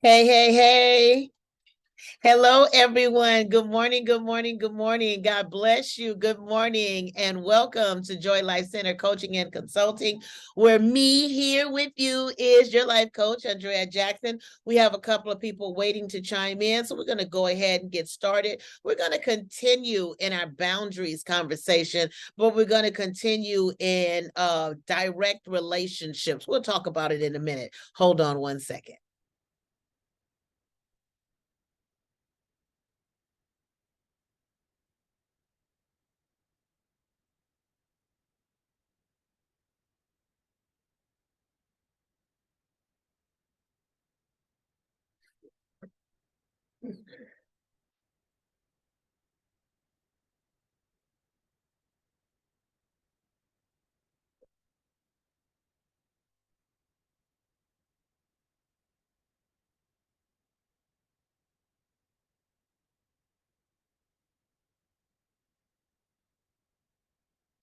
Hey, hey, hey. Hello, everyone. Good morning, good morning, good morning. God bless you. Good morning, and welcome to Joy Life Center Coaching and Consulting, where me here with you is your life coach, Andrea Jackson. We have a couple of people waiting to chime in, so we're going to go ahead and get started. We're going to continue in our boundaries conversation, but we're going to continue in direct relationships. We'll talk about it in a minute. Hold on one second.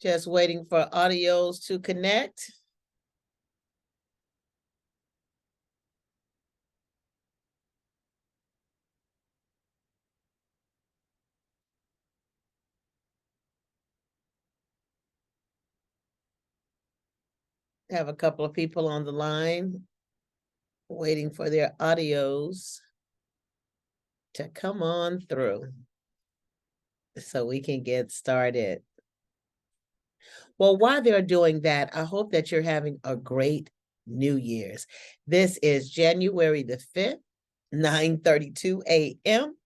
Just waiting for audios to connect. Have a couple of people on the line waiting for their audios to come on through so we can get started. Well, while they're doing that, I hope that you're having a great New Year's. This is January the 5th, 9:32 a.m.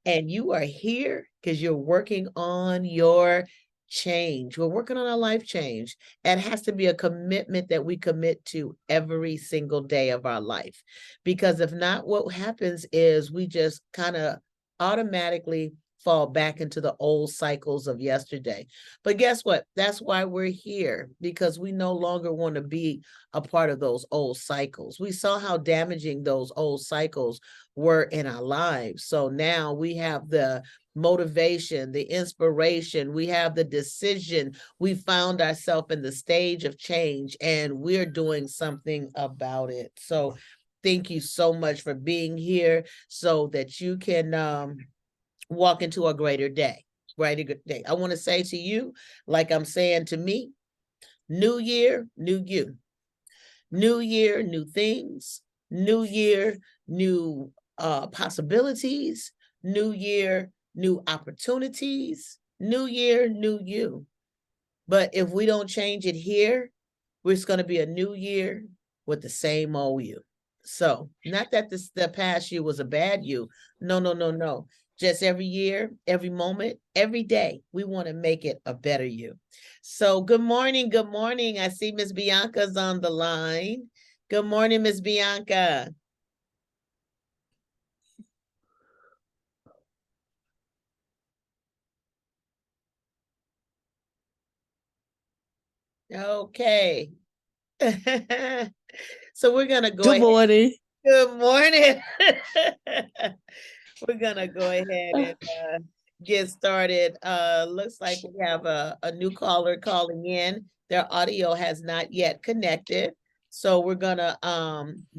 And you are here because you're working on your change. We're working on our life change. It has to be a commitment that we commit to every single day of our life. Because if not, what happens is we just kind of automatically fall back into the old cycles of yesterday. But guess what? That's why we're here, because we no longer want to be a part of those old cycles. We saw how damaging those old cycles were in our lives. So now we have the motivation, the inspiration, we have the decision. We found ourselves in the stage of change and we're doing something about it. So thank you so much for being here so that you can walk into a greater day. Greater day. I want to say to you, like I'm saying to me, new year, new you. New year, new things. New year, new possibilities. New year, new opportunities. New year, new you. But if we don't change it here, it's going to be a new year with the same old you. So, not that the past you was a bad you. No, no, no, no. Just every year, every moment, every day, we want to make it a better you. So, good morning. Good morning. I see Miss Bianca's on the line. Good morning, Miss Bianca. Okay. So, we're going to go Good ahead. morning. Good morning. We're gonna go ahead and get started. Looks like we have a new caller calling in. Their audio has not yet connected. So we're gonna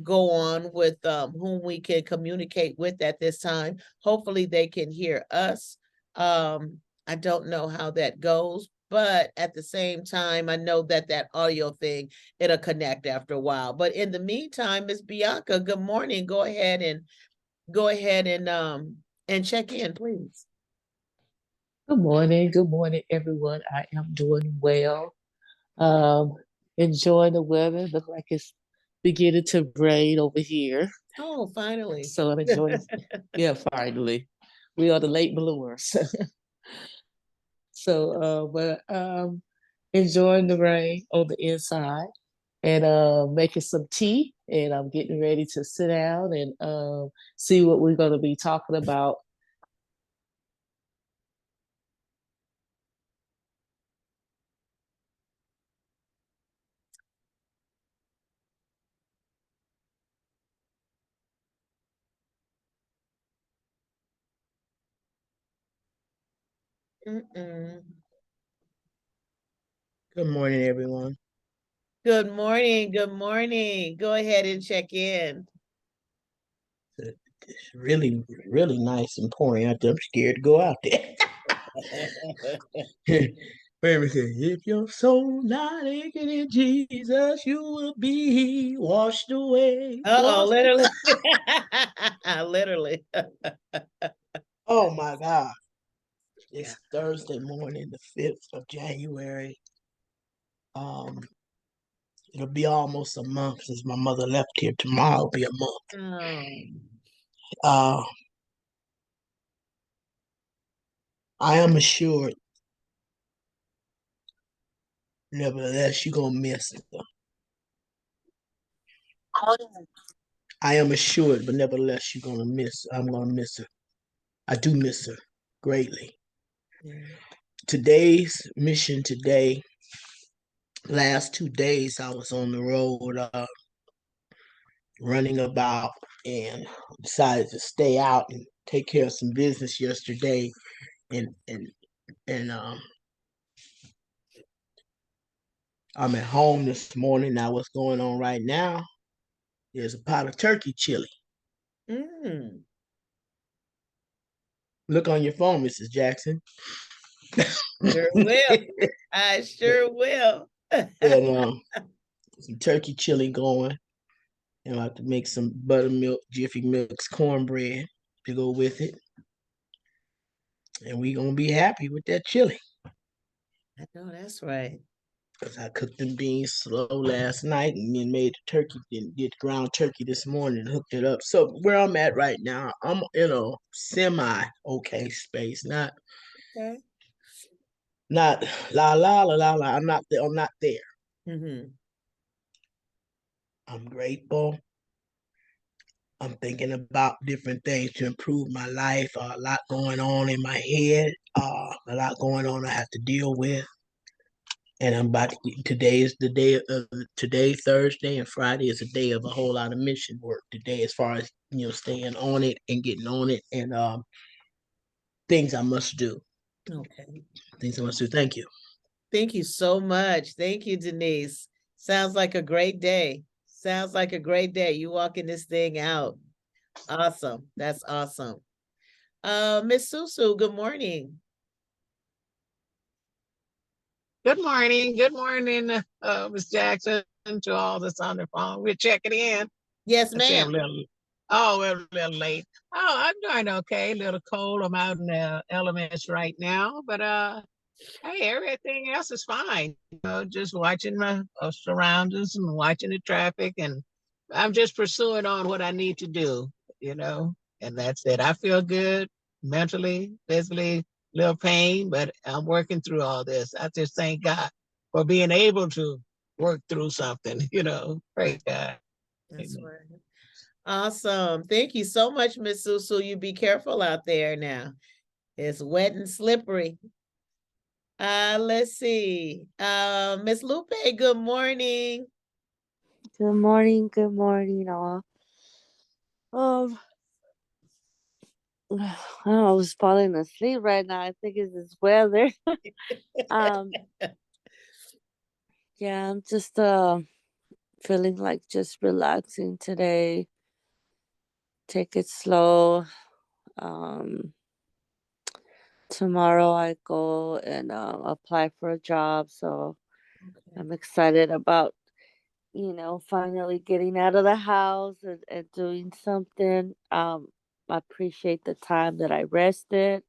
go on with whom we can communicate with at this time. Hopefully they can hear us. I don't know how that goes, but at the same time, I know that that audio thing, it'll connect after a while. But in the meantime, Miss Bianca, good morning. Go ahead and check in, please. Good morning. Good morning, everyone. I am doing well. Um, Enjoying the weather. Look like it's beginning to rain over here. Oh, finally. So I'm enjoying. Yeah, finally. We are the late bloomers. But enjoying the rain on the inside and making some tea. And I'm getting ready to sit down and see what we're going to be talking about. Mm-mm. Good morning, everyone. Good morning. Good morning. Go ahead and check in. It's really, really nice and pouring out there. I'm scared to go out there. Baby said, if your soul not aching in Jesus, you will be washed away. Uh-oh, Washed. literally. Literally. Oh my God. Yeah. It's Thursday morning, the 5th of January. Um, it'll be almost a month since my mother left here. Tomorrow will be a month. Oh, Uh, I am assured, nevertheless, you're gonna miss her. I am assured, but nevertheless, you're gonna miss. I'm gonna miss her. I do miss her greatly. yeah. Today's mission today, last 2 days, I was on the road, running about, and decided to stay out and take care of some business yesterday, and I'm at home this morning. Now, what's going on right now? There's a pot of turkey chili. Mm, Look on your phone, Mrs. Jackson. sure will. I sure will. and some turkey chili going. And I have to make some buttermilk, Jiffy Mix cornbread to go with it. And we gonna be happy with that chili. I know that's right. Cause I cooked them beans slow last night and then made the turkey, then did ground turkey this morning and hooked it up. So where I'm at right now, I'm in a semi okay space. Okay. Not la la la la la. I'm not there. I'm not there. Mm-hmm. I'm grateful. I'm thinking about different things to improve my life. A lot going on in my head. A lot going on I have to deal with. And I'm about to, today is the day of today, Thursday and Friday is a day of a whole lot of mission work today, as far as staying on it and getting on it, and things I must do. Okay. Things I must do. Thank you. Thank you so much. Thank you, Denise. Sounds like a great day. Sounds like a great day. You walking this thing out. Awesome. That's awesome. Miss Susu, good morning. Good morning, Miss Jackson, to all that's on the phone. We're checking in. Yes, I say I'm ma'am. a little, oh, we're a little late. Oh, I'm doing okay. A little cold. I'm out in the elements right now, but hey, everything else is fine. Just watching my surroundings and watching the traffic, and I'm just pursuing on what I need to do. You know, and that's it. I feel good mentally, physically, little pain, but I'm working through all this. I just thank God for being able to work through something. Praise God. That's Amen. right. Awesome. Thank you so much, Miss Susu. You be careful out there now. It's wet and slippery. Let's see. Miss Lupe, good morning. Good morning, all. Um, I was falling asleep right now. I think it's this weather. um, yeah, I'm just feeling like just relaxing today. Take it slow. Um, Tomorrow I go and apply for a job, so Okay. I'm excited about finally getting out of the house and doing something. I appreciate the time that I rested.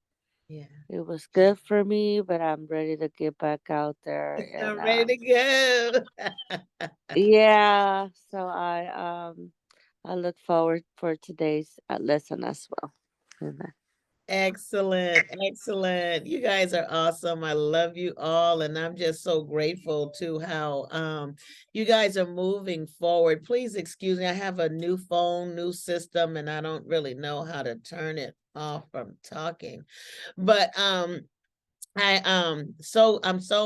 Yeah. It was good for me, but I'm ready to get back out there. And I'm ready to go. yeah, so I look forward for today's lesson as well. Amen. Excellent, excellent. You guys are awesome. I love you all, and I'm just so grateful to how you guys are moving forward. Please excuse me. I have a new phone, new system, and I don't really know how to turn it off from talking. But I'm so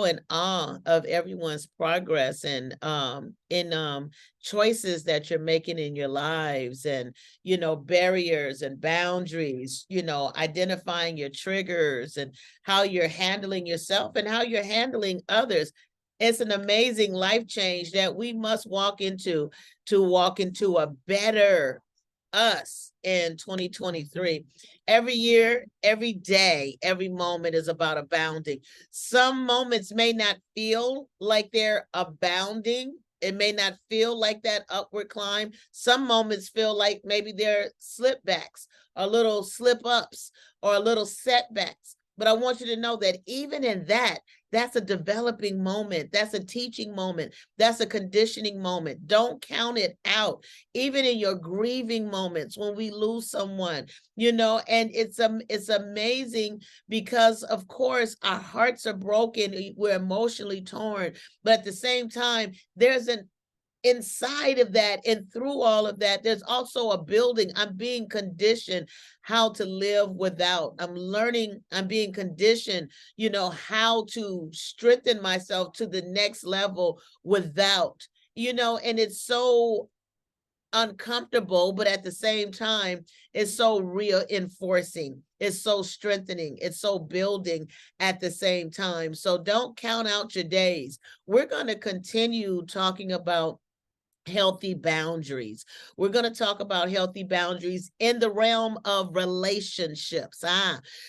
in awe of everyone's progress and in choices that you're making in your lives, and barriers and boundaries, identifying your triggers and how you're handling yourself and how you're handling others. It's an amazing life change that we must walk into to walk into a better us in 2023. Every year, every day, every moment is about abounding. Some moments may not feel like they're abounding. It may not feel like that upward climb. Some moments feel like maybe they're slip backs or little slip ups or little setbacks. But I want you to know that even in that, that's a developing moment. That's a teaching moment. That's a conditioning moment. Don't count it out. Even in your grieving moments when we lose someone, and it's amazing because of course our hearts are broken, we're emotionally torn, but at the same time, there's an inside of that and through all of that, there's also a building. I'm being conditioned how to live without. I'm learning, I'm being conditioned, how to strengthen myself to the next level without, and it's so uncomfortable, but at the same time, it's so reinforcing, it's so strengthening, it's so building at the same time. So don't count out your days. We're going to continue talking about healthy boundaries. We're going to talk about healthy boundaries in the realm of relationships.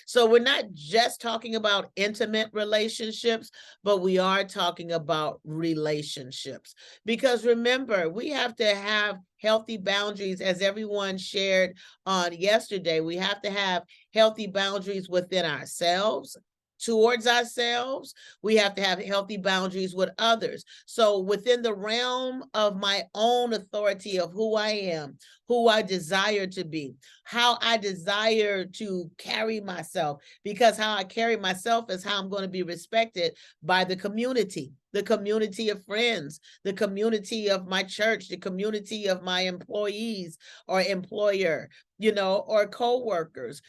So we're not just talking about intimate relationships, but we are talking about relationships. Because remember, we have to have healthy boundaries, as everyone shared on yesterday. We have to have healthy boundaries within ourselves, towards ourselves. We have to have healthy boundaries with others. So within the realm of my own authority of who I am, who I desire to be, how I desire to carry myself, because how I carry myself is how I'm going to be respected by the community of friends, the community of my church, the community of my employees or employer, or co-workers,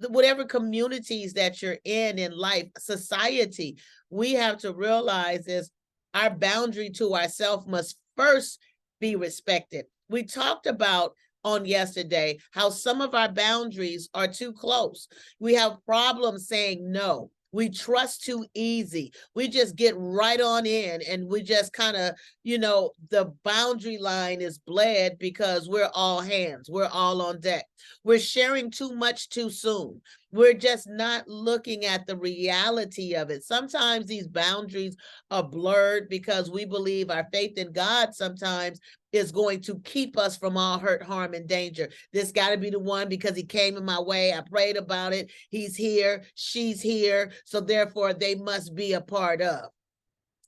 whatever communities that you're in life, society. We have to realize is our boundary to ourselves must first be respected. We talked about on yesterday how some of our boundaries are too close. We have problems saying no. We trust too easy. We just get right on in and we just kind of, the boundary line is bled because we're all hands. We're all on deck. We're sharing too much too soon. We're just not looking at the reality of it. Sometimes these boundaries are blurred because we believe our faith in God sometimes is going to keep us from all hurt, harm, and danger. This got to be the one because he came in my way. I prayed about it. He's here. She's here. So therefore, they must be a part of.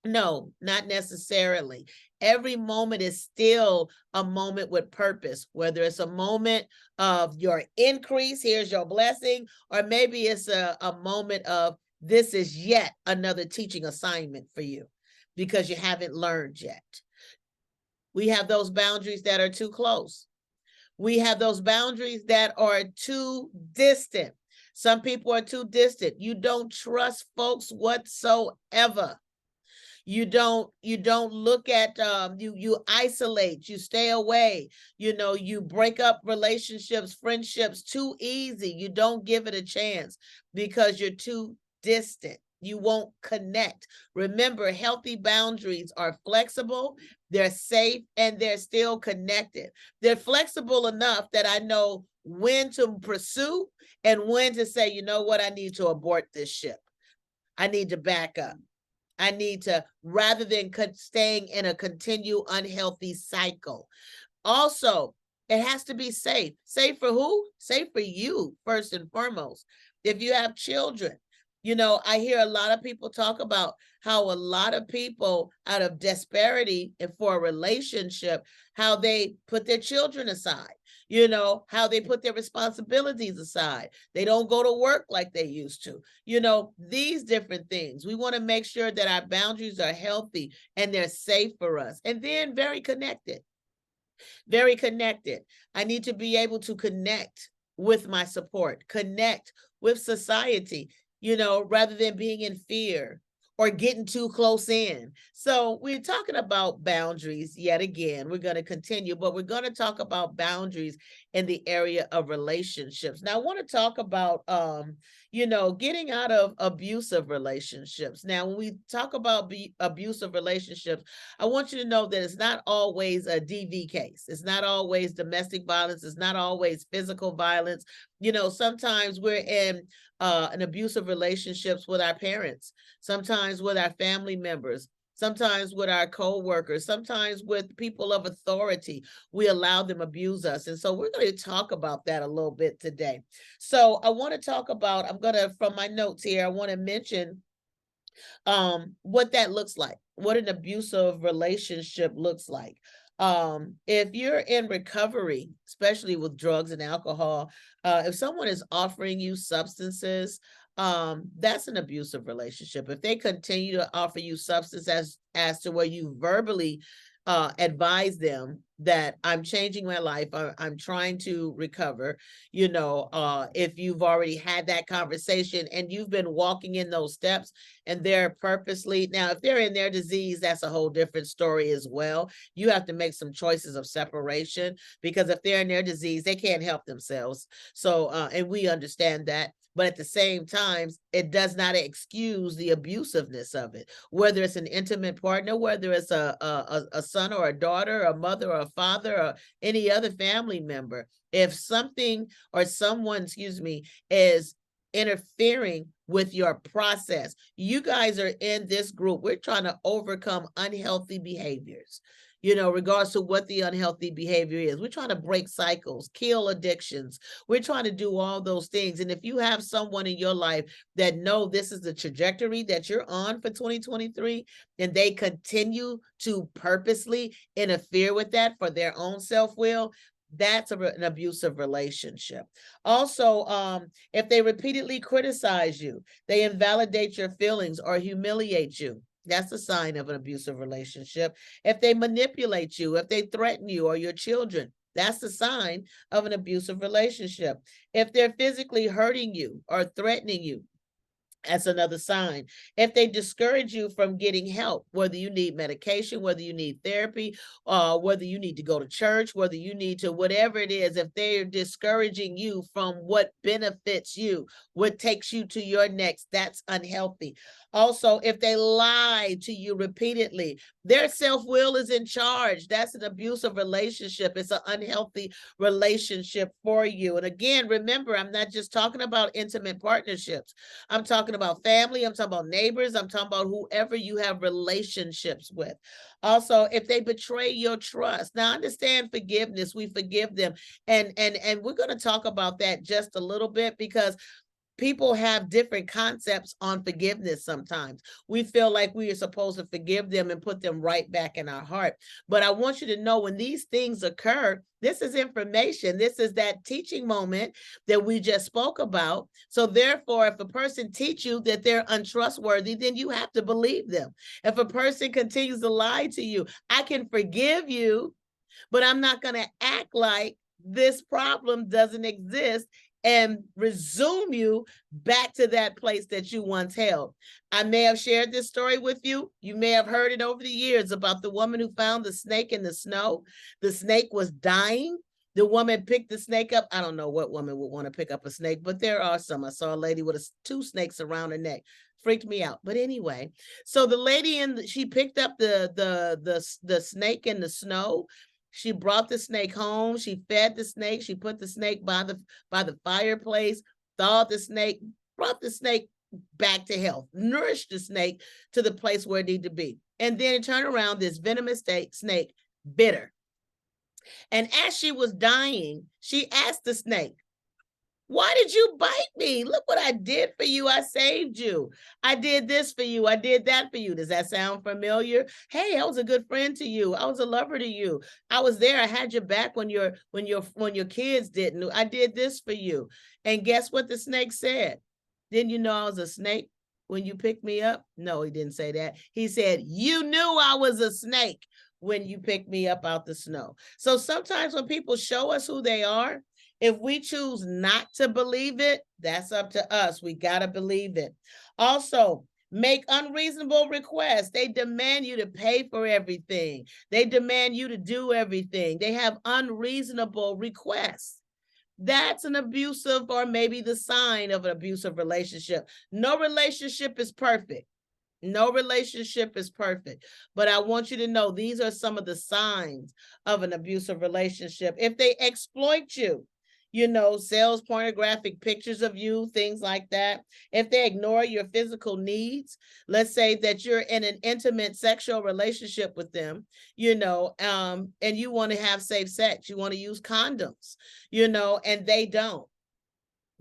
No, not necessarily. Every moment is still a moment with purpose, whether it's a moment of your increase, here's your blessing, or maybe it's a moment of this is yet another teaching assignment for you because you haven't learned yet. We have those boundaries that are too close. We have those boundaries that are too distant. Some people are too distant. You don't trust folks whatsoever. You don't look at you isolate, you stay away, you break up relationships, friendships too easy. You don't give it a chance because you're too distant. You won't connect. Remember, healthy boundaries are flexible, they're safe, and they're still connected. They're flexible enough that I know when to pursue and when to say, you know what, I need to abort this ship. I need to back up. I need to, rather than staying in a continued unhealthy cycle. Also, it has to be safe. Safe for who? Safe for you, first and foremost. If you have children, I hear a lot of people talk about how a lot of people out of disparity for a relationship, how they put their children aside, how they put their responsibilities aside. They don't go to work like they used to, these different things. We want to make sure that our boundaries are healthy and they're safe for us. And then very connected. Very connected. I need to be able to connect with my support, connect with society, rather than being in fear or getting too close in. So we're talking about boundaries yet again. We're going to continue, but we're going to talk about boundaries in the area of relationships. Now, I want to talk about, getting out of abusive relationships. Now, when we talk about abusive relationships, I want you to know that it's not always a DV case. It's not always domestic violence. It's not always physical violence. Sometimes we're in an abusive relationships with our parents, sometimes with our family members, sometimes with our co-workers, sometimes with people of authority. We allow them abuse us. And so we're going to talk about that a little bit today. So I want to talk about, from my notes here, I want to mention what that looks like, what an abusive relationship looks like. If you're in recovery, especially with drugs and alcohol, if someone is offering you substances, that's an abusive relationship. If they continue to offer you substance as to where you verbally advise them that I'm changing my life, I'm trying to recover, if you've already had that conversation and you've been walking in those steps and they're purposely, now if they're in their disease, that's a whole different story as well. You have to make some choices of separation, because if they're in their disease, they can't help themselves. So and we understand that. But at the same time, it does not excuse the abusiveness of it, whether it's an intimate partner, whether it's a son or a daughter, a mother or a father, or any other family member. If something or someone, is interfering with your process, you guys are in this group. We're trying to overcome unhealthy behaviors, regards to what the unhealthy behavior is. We're trying to break cycles, kill addictions. We're trying to do all those things. And if you have someone in your life that know this is the trajectory that you're on for 2023, and they continue to purposely interfere with that for their own self-will, that's an abusive relationship. Also, if they repeatedly criticize you, they invalidate your feelings or humiliate you, that's a sign of an abusive relationship. If they manipulate you, if they threaten you or your children, that's the sign of an abusive relationship. If they're physically hurting you or threatening you, that's another sign. If they discourage you from getting help, whether you need medication, whether you need therapy, whether you need to go to church, whether you need to, whatever it is, if they're discouraging you from what benefits you, what takes you to your next, that's unhealthy. Also, if they lie to you repeatedly, their self-will is in charge. That's an abusive relationship. It's an unhealthy relationship for you. And again, remember, I'm not just talking about intimate partnerships. I'm talking about family. I'm talking about neighbors. I'm talking about whoever you have relationships with. Also, if they betray your trust. Now, understand forgiveness. We forgive them. And we're going to talk about that just a little bit, because people have different concepts on forgiveness sometimes. We feel like we are supposed to forgive them and put them right back in our heart. But I want you to know, when these things occur, this is information. This is that teaching moment that we just spoke about. So therefore, if a person teach you that they're untrustworthy, then you have to believe them. If a person continues to lie to you, I can forgive you, but I'm not going to act like this problem doesn't exist and resume you back to that place that you once held. I may have shared this story with you. You may have heard it over the years about the woman who found the snake in the snow. The snake was dying. The woman picked the snake up. I don't know what woman would want to pick up a snake, but there are some. I saw a lady with two snakes around her neck. Freaked me out. But anyway, so the lady she picked up the snake in the snow. She brought the snake home. She fed the snake. She put the snake by the fireplace, thawed the snake, brought the snake back to health, nourished the snake to the place where it needed to be. And then turned around, this venomous snake bit her. And as she was dying, she asked the snake, "Why did you bite me? Look what I did for you. I saved you. I did this for you. I did that for you." Does that sound familiar? Hey, I was a good friend to you. I was a lover to you. I was there. I had your back when your kids didn't. I did this for you. And guess what the snake said? Didn't you know I was a snake when you picked me up? No, he didn't say that. He said, "You knew I was a snake when you picked me up out the snow." So sometimes when people show us who they are, if we choose not to believe it, that's up to us. We got to believe it. Also, make unreasonable requests. They demand you to pay for everything. They demand you to do everything. They have unreasonable requests. That's an abusive, or maybe the sign of an abusive relationship. No relationship is perfect. No relationship is perfect, but I want you to know these are some of the signs of an abusive relationship. If they exploit you, sells pornographic pictures of you, things like that. If they ignore your physical needs, let's say that you're in an intimate sexual relationship with them, and you want to have safe sex, you want to use condoms, and they don't.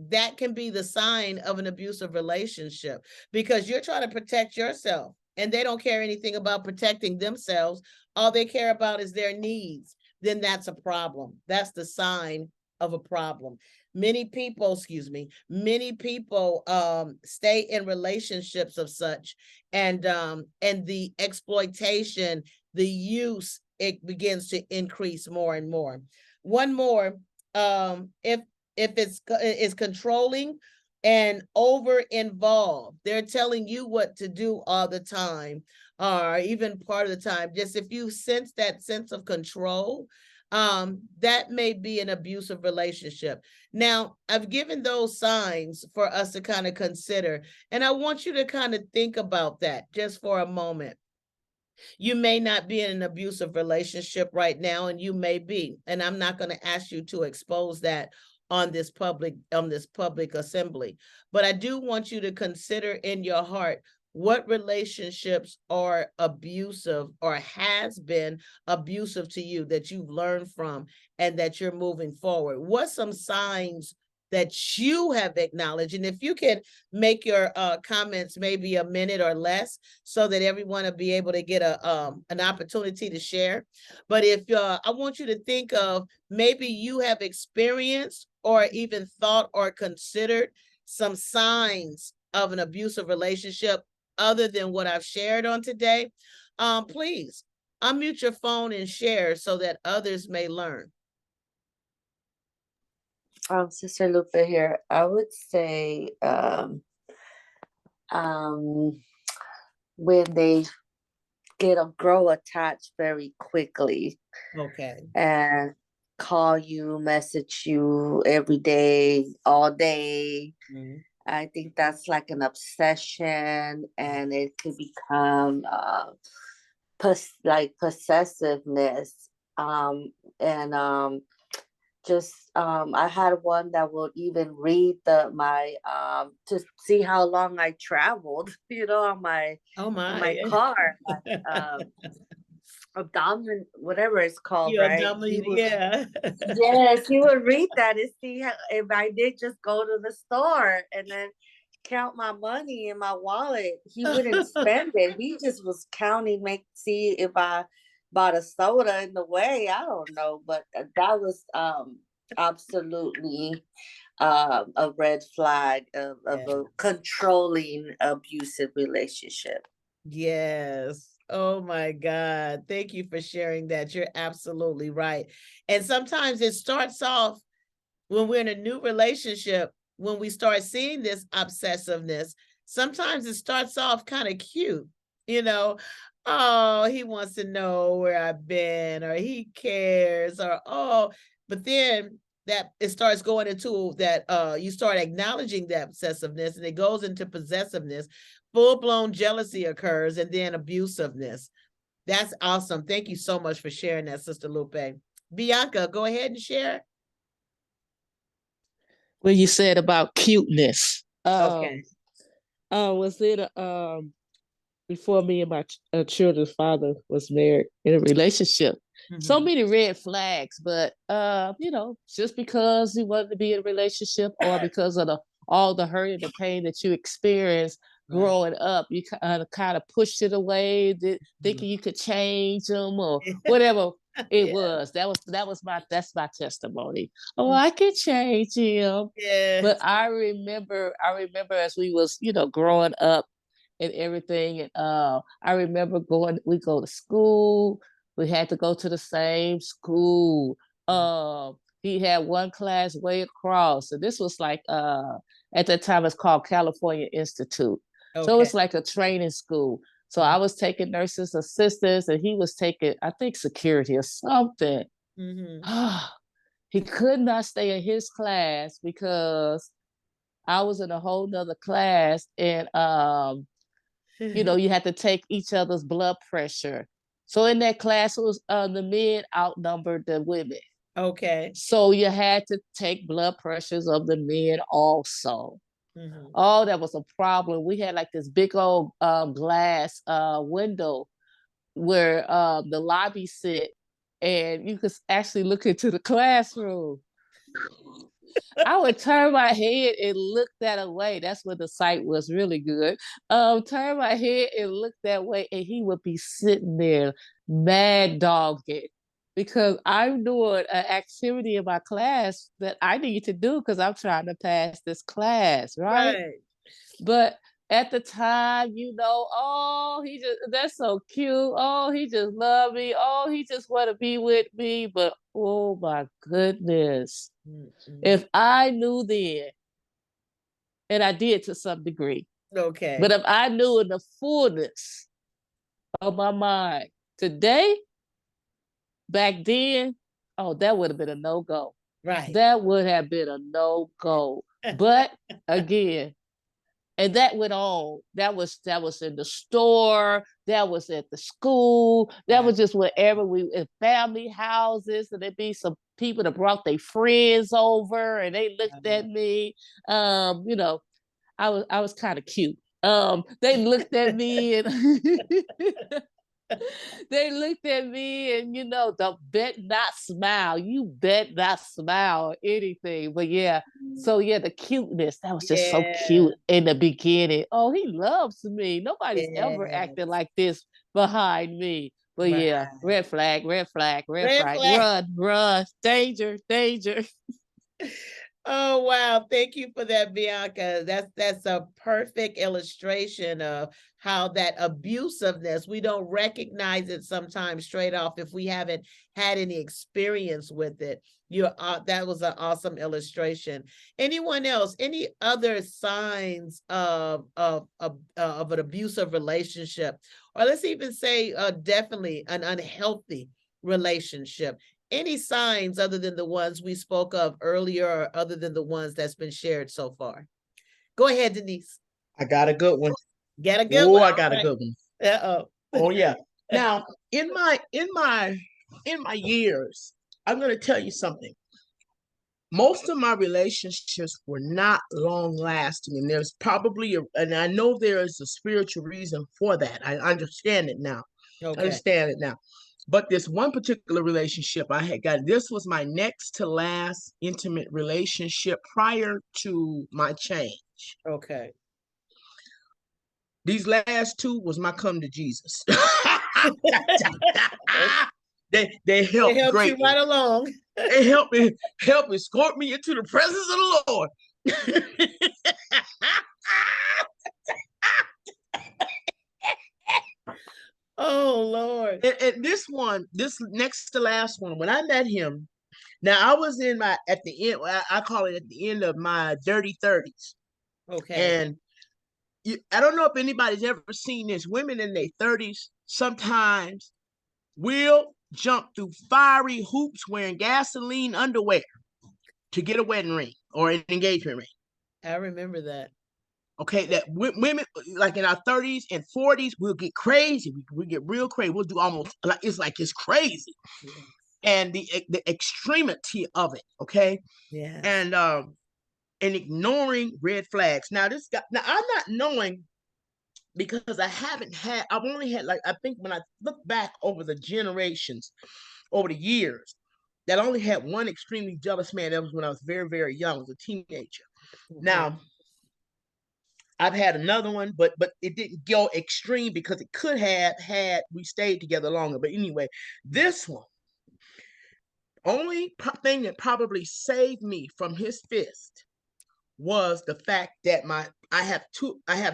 That can be the sign of an abusive relationship, because you're trying to protect yourself and they don't care anything about protecting themselves. All they care about is their needs. Then that's a problem. That's the sign of a problem. Many people stay in relationships of such, and the exploitation, the use, it begins to increase more and more. One more, if it's controlling and over involved, they're telling you what to do all the time, or even part of the time. Just if you sense that sense of control, that may be an abusive relationship. Now, I've given those signs for us to kind of consider, and I want you to kind of think about that just for a moment. You may not be in an abusive relationship right now, and you may be, and I'm not going to ask you to expose that on this public assembly, but I do want you to consider in your heart what relationships are abusive or has been abusive to you that you've learned from and that you're moving forward. What's some signs that you have acknowledged? And if you can make your comments maybe a minute or less, so that everyone will be able to get an opportunity to share. But if I want you to think of, maybe you have experienced or even thought or considered some signs of an abusive relationship other than what I've shared on today. Please unmute your phone and share so that others may learn. Sister Lupe here. I would say when they grow attached very quickly. Okay. And call you, message you every day, all day. Mm-hmm. I think that's like an obsession, and it could become like possessiveness. I had one that would even read my to see how long I traveled, on my car, abdomen, whatever it's called, right? Yeah. Yes, he would read that and see if I did just go to the store and then count my money in my wallet. He wouldn't spend it. He just was counting, see if I bought a soda in the way. I don't know, but that was absolutely a red flag of a controlling, abusive relationship. Yes. Oh my God. Thank you for sharing that. You're absolutely right. And sometimes it starts off when we're in a new relationship, when we start seeing this obsessiveness, sometimes it starts off kind of cute, oh, he wants to know where I've been, or he cares, but then that it starts going into that, you start acknowledging that obsessiveness, and it goes into possessiveness. Full-blown jealousy occurs, and then abusiveness. That's awesome. Thank you so much for sharing that, Sister Lupe. Bianca, go ahead and share. When you said about cuteness, okay, was it before me and my children's father was married, in a relationship? Mm-hmm. So many red flags, but just because you wanted to be in a relationship, or because of all the hurt and the pain that you experienced growing up, you kind of pushed it away, thinking you could change them or whatever it was. That's my testimony. Oh, I can change him. Yeah. But I remember as we was growing up and everything, and I remember we go to school. We had to go to the same school. He had one class way across, and this was like at that time it's called California Institute. So Okay. it's like a training school. So I was taking nurses assistants and he was taking, I think, security or something. Mm-hmm. He could not stay in his class because I was in a whole nother class, and you had to take each other's blood pressure. So in that class, it was the men outnumbered the women. Okay. So you had to take blood pressures of the men also. Mm-hmm. Oh, that was a problem. We had like this big old glass window where the lobby sit, and you could actually look into the classroom. I would turn my head and look that way. That's when the sight was really good. Turn my head and look that way, and he would be sitting there mad dogged because I'm doing an activity in my class that I need to do because I'm trying to pass this class, right? Right. But at the time, oh, that's so cute. Oh, he just love me. Oh, he just want to be with me. But oh my goodness. Mm-hmm. If I knew then, and I did to some degree, Okay. but if I knew in the fullness of my mind today, back then, oh, that would have been a no-go. Right. That would have been a no-go. But again, and that went on. That was in the store. That was at the school. That was just wherever we in family houses, and there'd be some people that brought their friends over, and they looked at me. I was kind of cute. They looked at me and they looked at me and don't bet not smile. You bet not smile or anything. But yeah, so yeah, the cuteness, that was just so Yeah. cute in the beginning. Oh, he loves me. Nobody's ever Yes. acted like this behind me. But Right. yeah, red flag, red flag, red Red flag. flag. Run, run, danger, danger. Oh wow, thank you for that, Bianca. That's a perfect illustration of how that abusiveness, we don't recognize it sometimes straight off if we haven't had any experience with it. That was an awesome illustration. Anyone else? Any other signs of an abusive relationship, or let's even say definitely an unhealthy relationship? Any signs other than the ones we spoke of earlier, or other than the ones that's been shared so far? Go ahead, Denise. I got a good one. Get a good Oh, one. I All got a right. good one. Uh-oh. Oh yeah. Now, in my years, I'm gonna tell you something. Most of my relationships were not long lasting, and there's probably and I know there is a spiritual reason for that. I understand it now. Okay. Understand it now. But this one particular relationship I had got, this was my next to last intimate relationship prior to my change. Okay. These last two was my come to Jesus. they It helped helps you greatly. right along. They helped escort me into the presence of the Lord. Oh Lord. And this next to last one, when I met him, now I was at the end, I call it at the end of my dirty 30s. Okay. And I don't know if anybody's ever seen this. Women in their 30s sometimes will jump through fiery hoops wearing gasoline underwear to get a wedding ring or an engagement ring. I remember that. Okay, that women like in our 30s and 40s, we'll get crazy. We get real crazy. We'll do almost like it's crazy. Yes. And the extremity of it, okay? Yes. And ignoring red flags. Now I'm not knowing, because I've only had, like, I think when I look back over the generations, over the years, that I only had one extremely jealous man. That was when I was very, very young, I was a teenager. Okay. Now, I've had another one, but it didn't go extreme because it could have had we stayed together longer. But anyway, this one, only thing that probably saved me from his fist was the fact that I have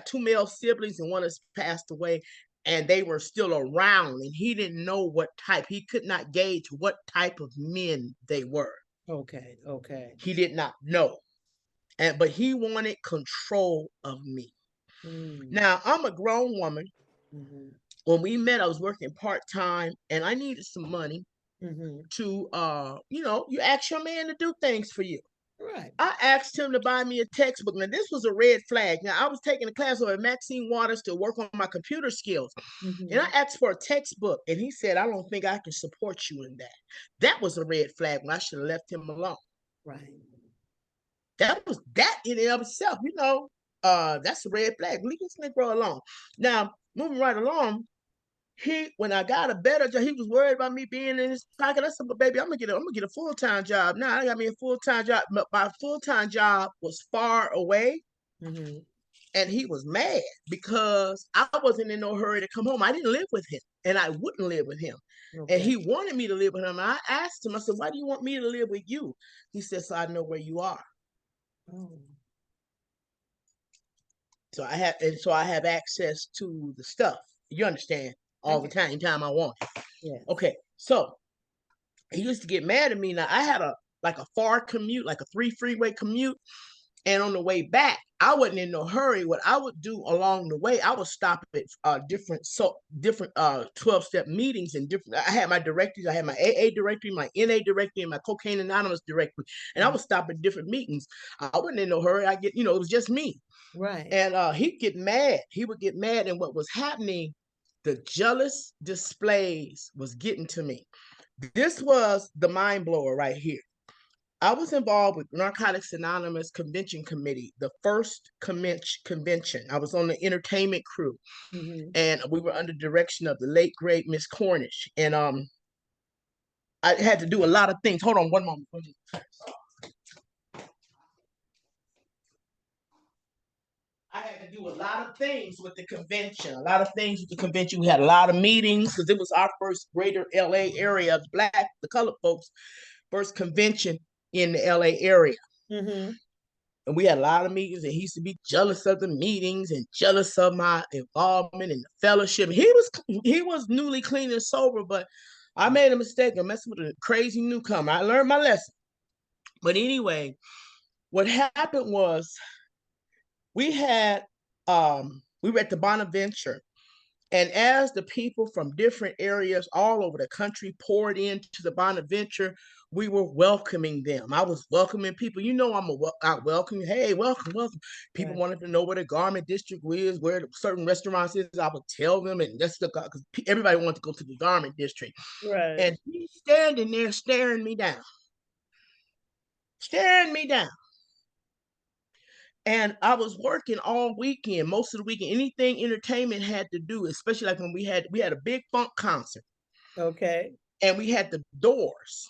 two male siblings, and one has passed away, and they were still around, and he didn't know what type. He could not gauge what type of men they were. Okay. Okay. He did not know. But he wanted control of me. Mm. Now, I'm a grown woman. Mhm. When we met, I was working part-time and I needed some money Mhm. to, you ask your man to do things for you. Right. I asked him to buy me a textbook. Now, this was a red flag. Now, I was taking a class over at Maxine Waters to work on my computer skills. And I Mhm. asked for a textbook, and he said, I don't think I can support you in that. That was a red flag when I should have left him alone. Right. That was that in and of itself, that's a red flag. Leave this Negro alone. Now, moving right along, when I got a better job, he was worried about me being in his pocket. I said, "But baby, I'm gonna get a full-time job now. I got me a full-time job. My full-time job was far away, Mhm. and he was mad because I wasn't in no hurry to come home. I didn't live with him, and I wouldn't live with him. And Okay. he wanted me to live with him. And I asked him, I said, "Why do you want me to live with you?" He said, "So I know where you are. Oh. So I have access to the stuff. You understand? All the time, anytime I want." Yes. Okay, so he used to get mad at me. Now I had a far commute, like a 3 freeway commute. And on the way back, I wasn't in no hurry. What I would do along the way, I would stop at different 12-step meetings and different. I had my directories. I had my AA directory, my NA directory, and my Cocaine Anonymous directory. And I would stop at different meetings. I wasn't in no hurry. It was just me. Right. And he'd get mad. He would get mad. And what was happening, the jealous displays was getting to me. This was the mind blower right here. I was involved with Narcotics Anonymous Convention Committee, the first convention. I was on the entertainment crew, Mhm. and we were under direction of the late great Miss Cornish. And I had to do a lot of things. Hold on one moment. I had to do a lot of things with the convention. A lot of things with the convention. We had a lot of meetings because it was our first greater LA area, the colored folks, first convention in the LA area. Mhm. And we had a lot of meetings, and he used to be jealous of the meetings and jealous of my involvement in the fellowship. He was newly clean and sober, but I made a mistake of messing with a crazy newcomer. I learned my lesson. But anyway, what happened was we were at the Bonaventure. And as the people from different areas all over the country poured into the Bonaventure, we were welcoming them. I was welcoming people. I welcome. Hey, welcome, welcome. People Right. wanted to know where the garment district is, where certain restaurants is. I would tell them, and that's because everybody wanted to go to the garment district. Right. And he's standing there staring me down, staring me down. And I was working all weekend, most of the weekend. Anything entertainment had to do, especially like when we had a big funk concert. Okay. And we had the doors.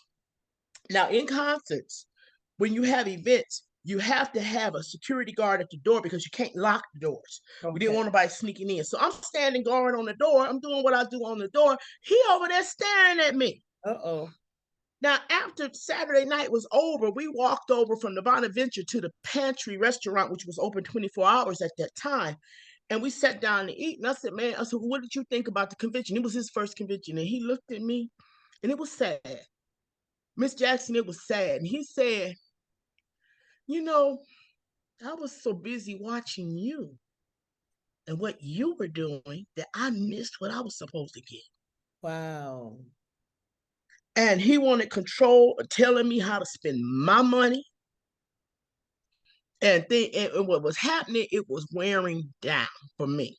Now, in concerts, when you have events, you have to have a security guard at the door because you can't lock the doors. We didn't Okay. want nobody sneaking in. So I'm standing guard on the door. I'm doing what I do on the door. He over there staring at me. Uh-oh. Now, after Saturday night was over, we walked over from the Bonaventure to the Pantry restaurant, which was open 24 hours at that time. And we sat down to eat. And I said, what did you think about the convention? It was his first convention. And he looked at me, and it was sad. Miss Jackson, it was sad. And he said, you know, I was so busy watching you and what you were doing that I missed what I was supposed to get. Wow. And he wanted control of telling me how to spend my money. And what was happening, it was wearing down for me.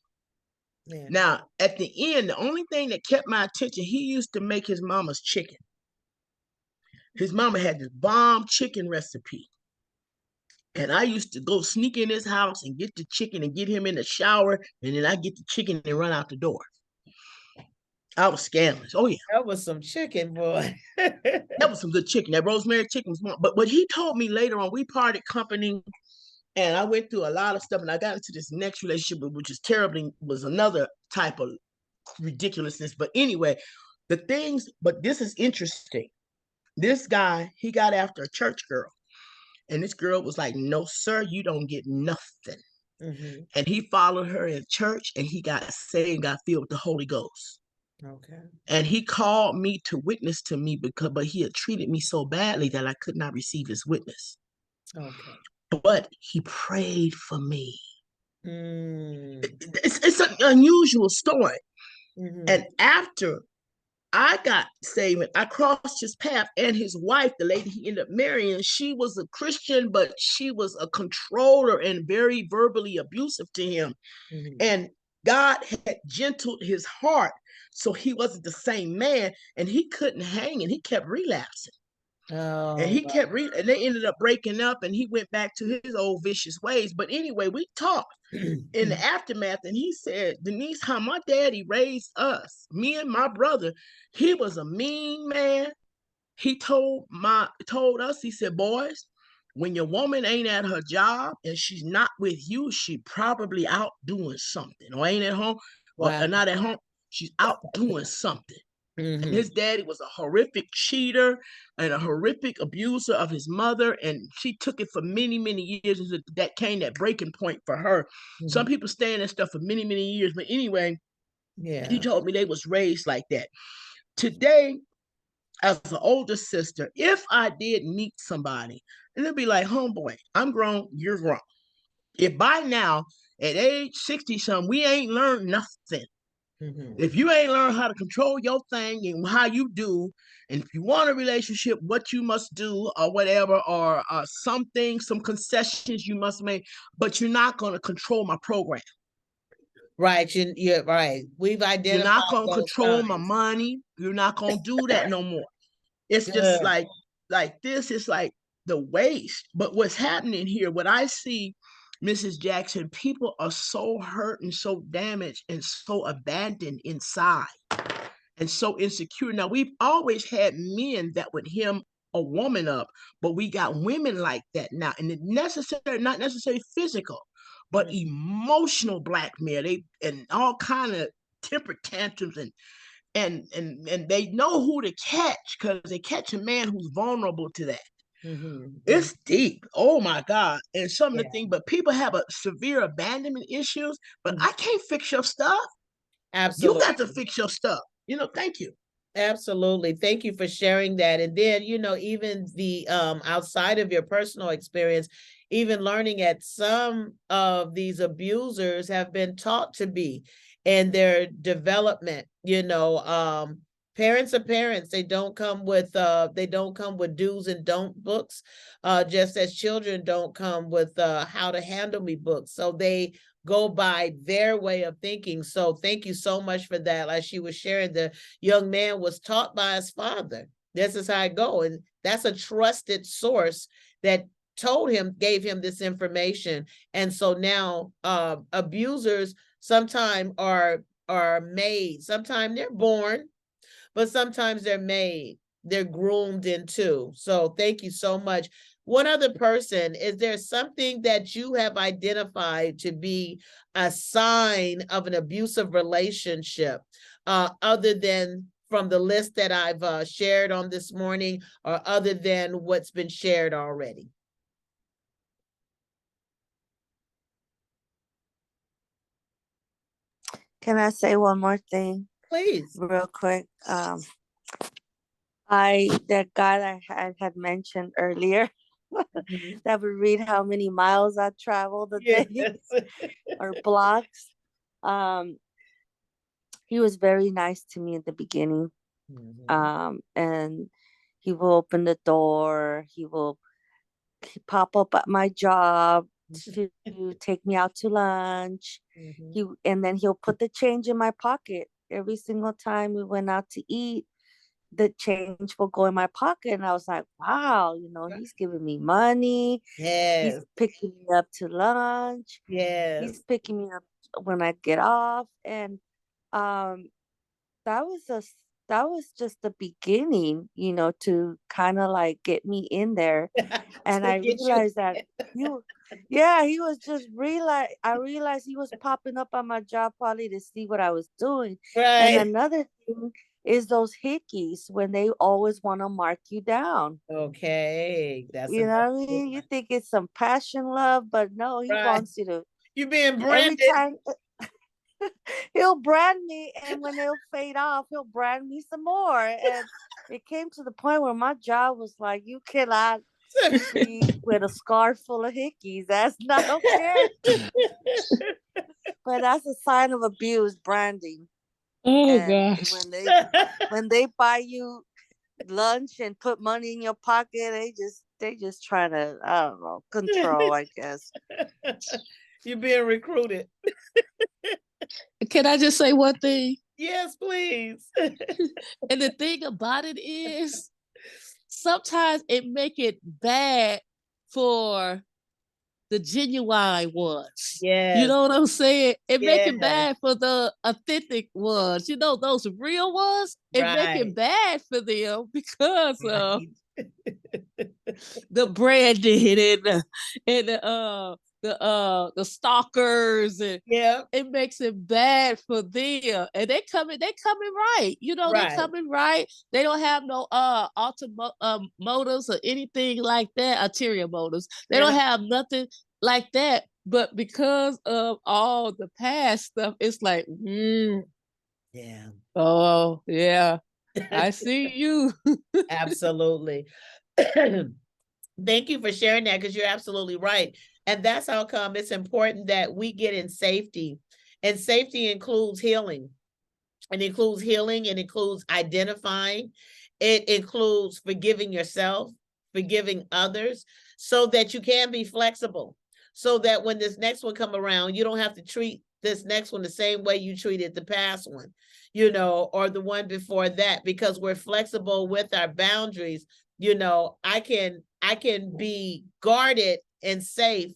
Yeah. Now, at the end, the only thing that kept my attention, he used to make his mama's chicken. His mama had this bomb chicken recipe. And I used to go sneak in his house and get the chicken and get him in the shower. And then I get the chicken and run out the door. I was scandalous. Oh, yeah. That was some chicken, boy. That was some good chicken. That rosemary chicken was But what he told me later on, we parted company and I went through a lot of stuff. And I got into this next relationship, which is terribly, was another type of ridiculousness. But anyway, but this is interesting. This guy, he got after a church girl. And this girl was like, no, sir, you don't get nothing. Mm-hmm. And he followed her in church and he got saved and got filled with the Holy Ghost. Okay. And he called me to witness to me but he had treated me so badly that I could not receive his witness. Okay. But he prayed for me. Mm. It's an unusual story. Mhm. And after I got saved, I crossed his path, and his wife, the lady he ended up marrying, she was a Christian, but she was a controller and very verbally abusive to him. Mhm. And God had gentled his heart, so he wasn't the same man, and he couldn't hang, and he kept relapsing. And Oh, he kept and they ended up breaking up, and he went back to his old vicious ways. But anyway, we talked in the aftermath, and he said, Denise, how my daddy raised us, me and my brother, he was a mean man. He told us, he said, boys, when your woman ain't at her job and she's not with you, she probably out doing something, or ain't at home, wow. or not at home, she's out doing something. And Mhm. his daddy was a horrific cheater and a horrific abuser of his mother. And she took it for many, many years. That came that breaking point for her. Some Mhm. people stay in that stuff for many, many years. But anyway, he Yeah. told me they was raised like that. Today, as an older sister, if I did meet somebody, and they'd be like, homeboy, I'm grown, you're grown. If by now, at age 60 something, we ain't learned nothing, Mhm. if you ain't learned how to control your thing and how you do, and if you want a relationship, what you must do or whatever, or some concessions you must make, but you're not going to control my program. Right. You're right. We've You're identified not going to those control my signs. money. You're not going to do that no more. It's just Good. like this is like the waste. But what's happening here, what I see, Mrs. Jackson, people are so hurt and so damaged and so abandoned inside and so insecure. Now, we've always had men that would hem a woman up, but we got women like that now, and it necessary, not necessarily physical, but emotional blackmail. They and all kind of temper tantrums, and they know who to catch because they catch a man who's vulnerable to that. Mhm. Mhm. It's deep. Oh my God. And some of the Yeah. things, but people have a severe abandonment issues, but Mhm. I can't fix your stuff. You got to Absolutely. fix your stuff. Thank you. Absolutely. Thank you for sharing that. And then, even the outside of your personal experience, even learning at some of these abusers have been taught to be in their development, parents are parents. They don't come with do's and don't books, just as children don't come with how to handle me books. So they go by their way of thinking. So thank you so much for that. Like she was sharing, the young man was taught by his father. This is how I go. And that's a trusted source that gave him this information. And so now abusers sometimes are made. Sometimes they're born, but sometimes they're made. They're groomed into. So thank you so much. One other person, is there something that you have identified to be a sign of an abusive relationship, other than from the list that I've shared on this morning, or other than what's been shared already? Can I say one more thing Please. real quick? That guy that I had mentioned earlier Mhm. that would read how many miles I traveled a Yes. day or blocks. Um, he was very nice to me at the beginning. Mhm. And he will open the door. He will pop up at my job to take me out to lunch. Mhm. And then he'll put the change in my pocket every single time we went out to eat. The change will go in my pocket, and I was like, wow, he's giving me money. He's Yes. picking me up to lunch. He's Yes. picking me up when I get off. And um that was just the beginning, to kind of like get me in there. And To I get you. realized that you yeah, he was just realize I realized he was popping up on my job probably to see what I was doing. And Right. another thing is those hickeys, when they always want to mark you down. Okay. That's You another know what I good mean? You one. think it's some passion love, but no, he Right. wants you to You being every branded. time he'll brand me, and when they'll fade off, he'll brand me some more. And it came to the point where my job was like, you cannot She with a scarf full of hickeys. That's not okay. But that's a sign of abuse, branding. Oh And gosh. when they buy you lunch and put money in your pocket, they just trying to, I don't know, control, I guess. You're being recruited. Can I just say one thing? Yes, please. And the thing about it is, sometimes it make it bad for the genuine ones. You Yes. know what I'm saying? It make it Yes. bad for the authentic ones. You know, those real ones, it make Right. it bad for them because of Right. the branding and the stalkers, and Yeah. it makes it bad for them. And they coming right. You know, they Right. coming right. They don't have no motives or anything like that, ulterior motives. They don't have nothing like that. But because of all the past stuff, it's like, Yeah. oh yeah, I see you. Absolutely. Thank you for sharing that, because you're absolutely right. And that's how come it's important that we get in safety. And safety includes healing. It includes healing. It includes identifying. It includes forgiving yourself, forgiving others, so that you can be flexible. So that when this next one come around, you don't have to treat this next one the same way you treated the past one, you know, or the one before that, because we're flexible with our boundaries. You know, I can be guarded and safe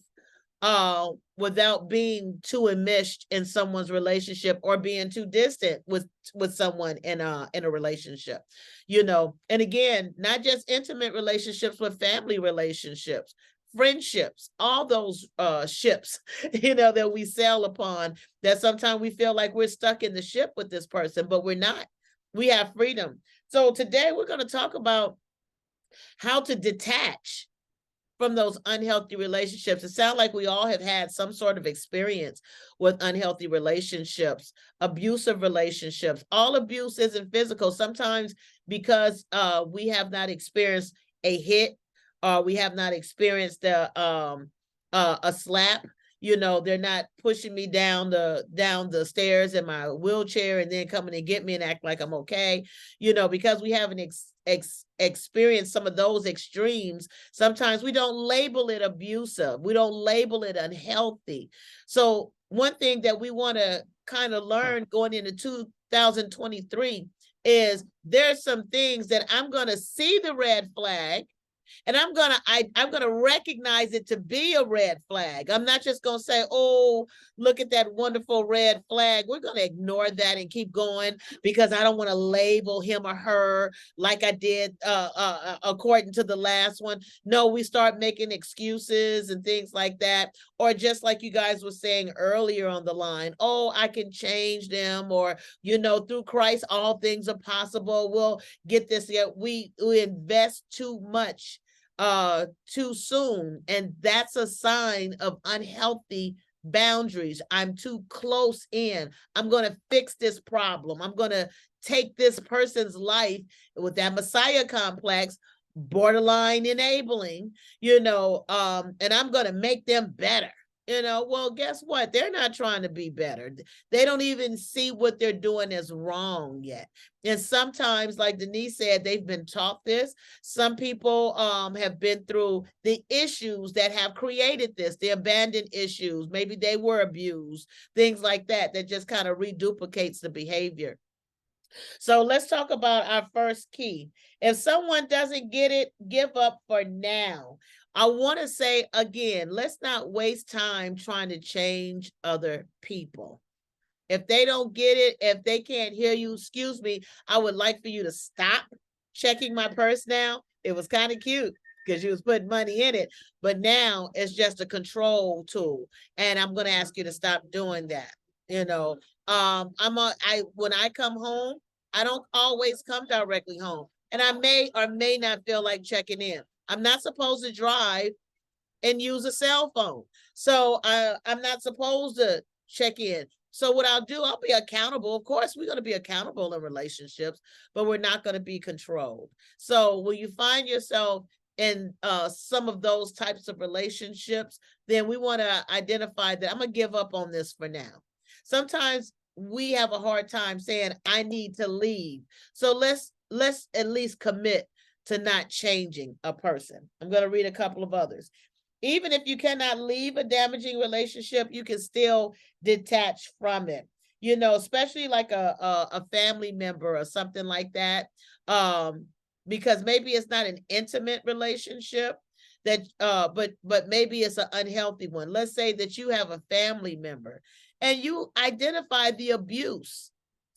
without being too enmeshed in someone's relationship, or being too distant with someone in a relationship, you know. And again, not just intimate relationships, but family relationships, friendships, all those ships, you know, that we sail upon, that sometimes we feel like we're stuck in the ship with this person, but we're not. We have freedom. So today we're going to talk about how to detach from those unhealthy relationships. It sounds like we all have had some sort of experience with unhealthy relationships, abusive relationships. All abuse isn't physical. Sometimes because we have not experienced a hit, or we have not experienced a slap. You know, they're not pushing me down the stairs in my wheelchair and then coming and get me and act like I'm okay. You know, because we haven't experienced some of those extremes. Sometimes we don't label it abusive. We don't label it unhealthy. So one thing that we want to kind of learn going into 2023 is there's some things that I'm going to see the red flag, and I'm gonna recognize it to be a red flag. I'm not just gonna say, "Oh, look at that wonderful red flag." We're gonna ignore that and keep going, because I don't want to label him or her like I did according to the last one. No, we start making excuses and things like that, or just like you guys were saying earlier on the line, "Oh, I can change them," or you know, through Christ all things are possible. We'll get this. Yet we invest too much too soon, and that's a sign of unhealthy boundaries. I'm too close in. I'm going to fix this problem. I'm going to take this person's life with that Messiah complex, borderline enabling, you know, and I'm going to make them better. You know, well, guess what? They're not trying to be better. They don't even see what they're doing as wrong yet. And sometimes, like Denise said, they've been taught this. Some people have been through the issues that have created this, the abandoned issues. Maybe they were abused, things like that, that just kind of reduplicates the behavior. So let's talk about our first key. If someone doesn't get it, give up for now. I want to say again, let's not waste time trying to change other people. If they don't get it, if they can't hear you, excuse me, I would like for you to stop checking my purse now. It was kind of cute because you was putting money in it, but now it's just a control tool. And I'm going to ask you to stop doing that. You know, when I come home, I don't always come directly home. And I may or may not feel like checking in. I'm not supposed to drive and use a cell phone. So I'm not supposed to check in. So what I'll do, I'll be accountable. Of course, we're going to be accountable in relationships, but we're not going to be controlled. So when you find yourself in some of those types of relationships, then we want to identify that I'm gonna give up on this for now. Sometimes we have a hard time saying I need to leave. So let's at least commit to not changing a person. I'm going to read a couple of others. Even if you cannot leave a damaging relationship, you can still detach from it. You know, especially like a family member or something like that. Because maybe it's not an intimate relationship that but maybe it's an unhealthy one. Let's say that you have a family member and you identify the abuse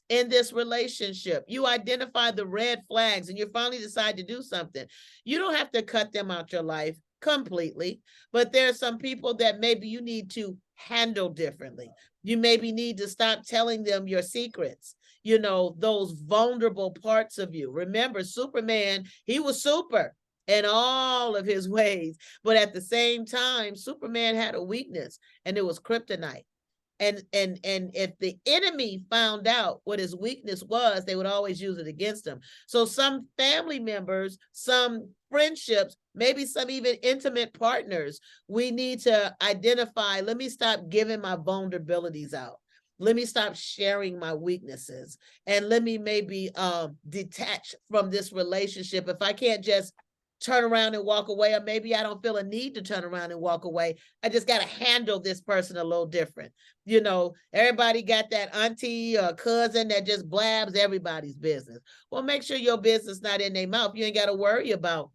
in this relationship. You identify the red flags and you finally decide to do something. You don't have to cut them out your life completely, but there are some people that maybe you need to handle differently. You maybe need to stop telling them your secrets, you know, those vulnerable parts of you. Remember, Superman, he was super in all of his ways, but at the same time, Superman had a weakness, and it was kryptonite. And if the enemy found out what his weakness was, they would always use it against him. So some family members, some friendships, maybe some even intimate partners, we need to identify, let me stop giving my vulnerabilities out. Let me stop sharing my weaknesses, and let me maybe detach from this relationship. If I can't just turn around and walk away, or maybe I don't feel a need to turn around and walk away, I just got to handle this person a little different. You know, everybody got that auntie or cousin that just blabs everybody's business. Well, make sure your business not in their mouth. You ain't got to worry about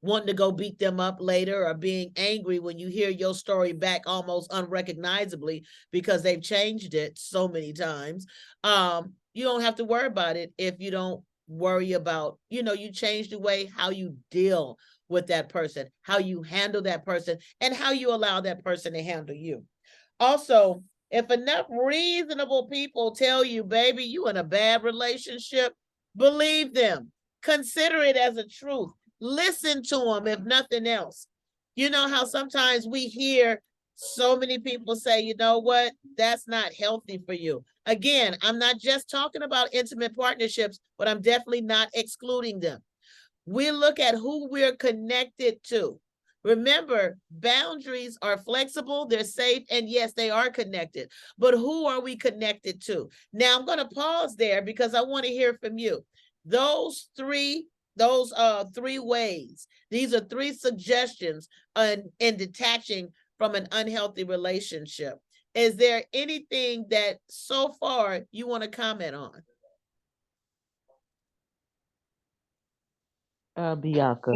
wanting to go beat them up later or being angry when you hear your story back almost unrecognizably because they've changed it so many times. You don't have to worry about it if you don't worry about, you know, you change the way how you deal with that person, how you handle that person, and how you allow that person to handle you. Also, if enough reasonable people tell you, baby, you in a bad relationship, believe them. Consider it as a truth. Listen to them, if nothing else. You know how sometimes we hear so many people say, you know what, that's not healthy for you. Again, I'm not just talking about intimate partnerships, but I'm definitely not excluding them. We look at who we're connected to. Remember, boundaries are flexible, they're safe, and yes, they are connected. But who are we connected to? Now, I'm going to pause there because I want to hear from you. Those three ways. These are three suggestions in detaching from an unhealthy relationship. Is there anything that so far you want to comment on? Bianca.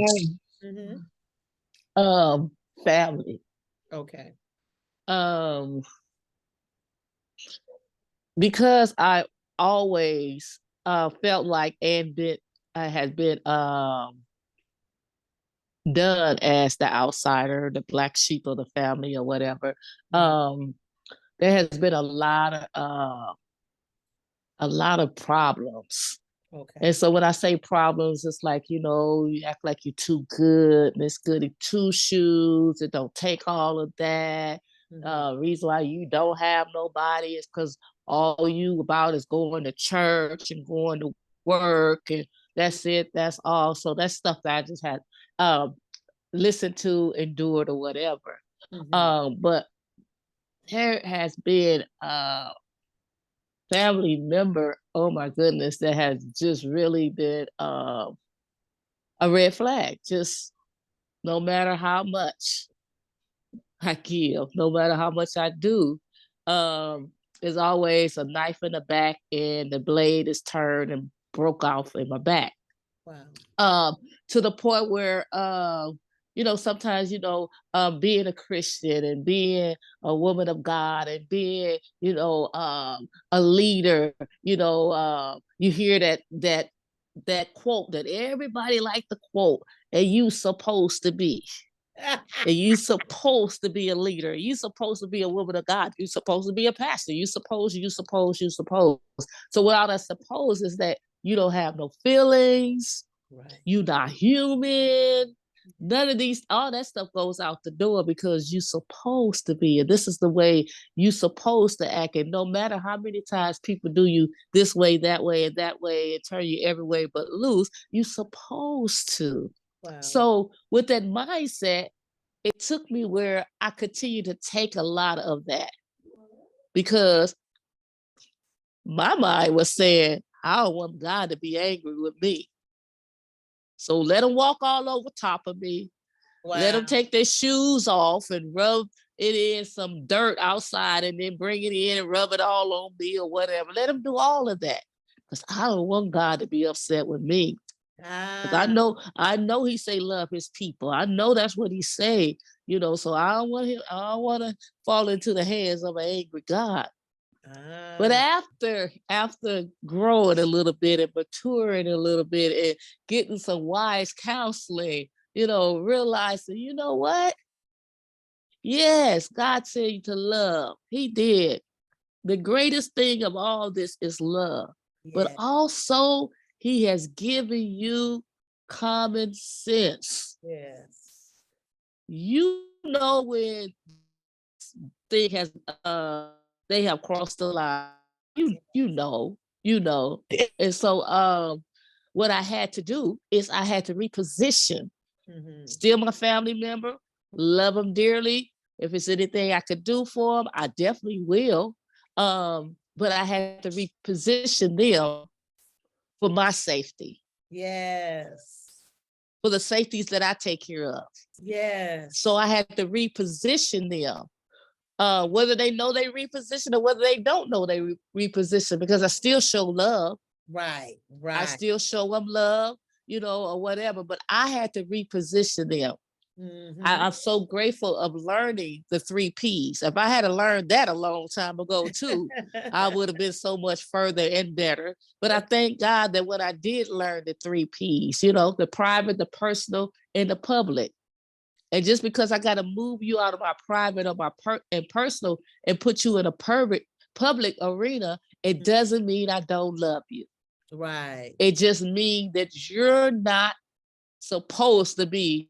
Mm-hmm. Family. Okay. Because I always felt like and been has been done as the outsider, the black sheep of the family or whatever. There has been a lot of problems. Okay. And so when I say problems, it's like, you know, you act like you're too good, Miss Goody Two Shoes. It don't take all of that. Reason why you don't have nobody is because all you about is going to church and going to work, and that's it. That's all. So that's stuff that I just had listened to, endured, or whatever. But there has been family member, oh my goodness, that has just really been a red flag. Just no matter how much I give, no matter how much I do, there's always a knife in the back and the blade is turned and broke off in my back. Wow. To the point where you know, sometimes, you know, being a Christian and being a woman of God and being, you know, a leader, you know, you hear that quote that everybody like the quote, and you supposed to be. And you supposed to be a leader. You supposed to be a woman of God. You supposed to be a pastor. You suppose. So what all that suppose is that you don't have no feelings. Right. You not human. None of these, all that stuff goes out the door because you supposed to be. And this is the way you supposed to act. And no matter how many times people do you this way, that way, and that way, and turn you every way but loose, you supposed to. Wow. So with that mindset, it took me where I continue to take a lot of that because my mind was saying, I don't want God to be angry with me. So let him walk all over top of me. Let them Wow. take their shoes off and rub it in some dirt outside and then bring it in and rub it all on me or whatever. Let them do all of that. Because I don't want God to be upset with me. Because I know he say love his people. I know that's what he say, you know, so I don't want to fall into the hands of an angry God. But after growing a little bit and maturing a little bit and getting some wise counseling, you know, realizing, you know what? Yes, God said you to love. He did. The greatest thing of all this is love. But Yeah. also, he has given you common sense. Yes. You know when thing has they have crossed the line. You know. And so what I had to do is I had to reposition. Mm-hmm. Still my family member, love them dearly. If it's anything I could do for them, I definitely will. But I had to reposition them for my safety, Yes. for the safeties that I take care of. Yes. So I had to reposition them. Whether they know they reposition or whether they don't know they reposition, because I still show love. Right. I Right. still show them love, you know, or whatever, but I had to reposition them. Mm-hmm. I'm so grateful of learning the 3 Ps. If I had to learn that a long time ago too, I would have been so much further and better. But I thank God that when I did learn the 3 Ps, you know, the private, the personal, and the public. And just because I got to move you out of my private or my personal and put you in a public arena, it doesn't mean I don't love you. Right. It just means that you're not supposed to be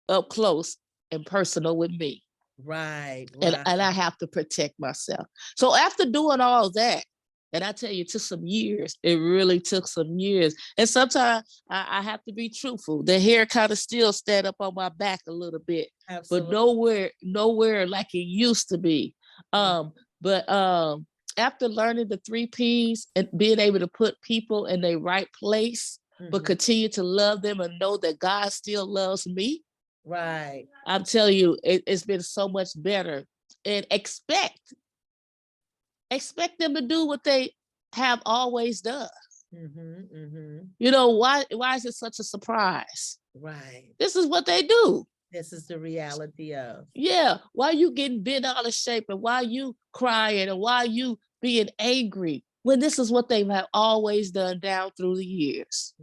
up close and personal with me. Right. And Right. I have to protect myself. So after doing all that, and I tell you, it took some years. It really took some years. And sometimes I have to be truthful. The hair kind of still stand up on my back a little bit, Absolutely. but nowhere like it used to be. But after learning the 3 Ps and being able to put people in their right place, but continue to love them and know that God still loves me. Right. I'm telling you, it's been so much better. And expect them to do what they have always done. You know, why is it such a surprise? Right. This is what they do. This is the reality of. Yeah. Why you getting bent out of shape and why you crying and why you being angry when this is what they have always done down through the years.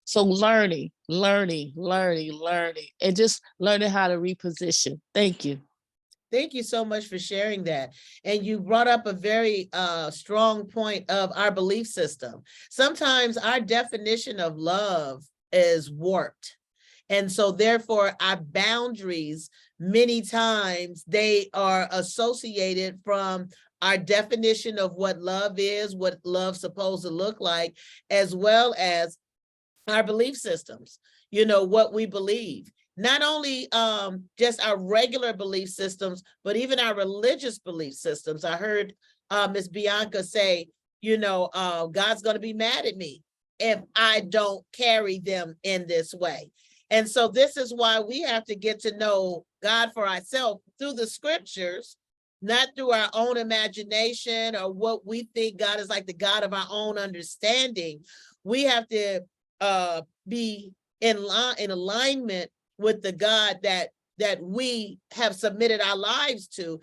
So learning, and just learning how to reposition. Thank you. Thank you so much for sharing that. And you brought up a very strong point of our belief system. Sometimes our definition of love is warped. And so therefore our boundaries, many times they are associated from our definition of what love is, what love's supposed to look like, as well as our belief systems, you know, what we believe. Not only just our regular belief systems, but even our religious belief systems. I heard Ms. Bianca say, you know, God's going to be mad at me if I don't carry them in this way. And so this is why we have to get to know God for ourselves through the scriptures, not through our own imagination or what we think God is, like the God of our own understanding. We have to be in alignment with the God that we have submitted our lives to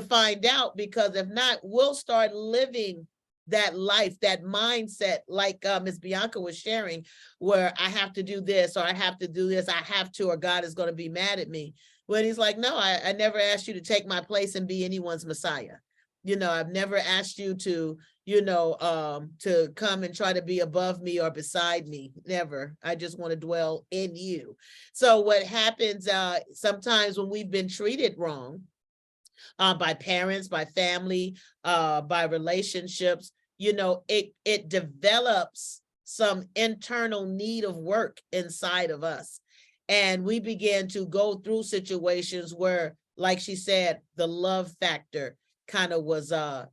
find out, because if not, we'll start living that life, that mindset, like Ms. Bianca was sharing, where I have to do this, or I have to do this, I have to, or God is going to be mad at me. When he's like, no, I never asked you to take my place and be anyone's Messiah. You know, I've never asked you to, you know, to come and try to be above me or beside me. Never. I just want to dwell in you. So what happens sometimes when we've been treated wrong by parents, by family, by relationships, you know, it develops some internal need of work inside of us. And we began to go through situations where, like she said, the love factor kind of was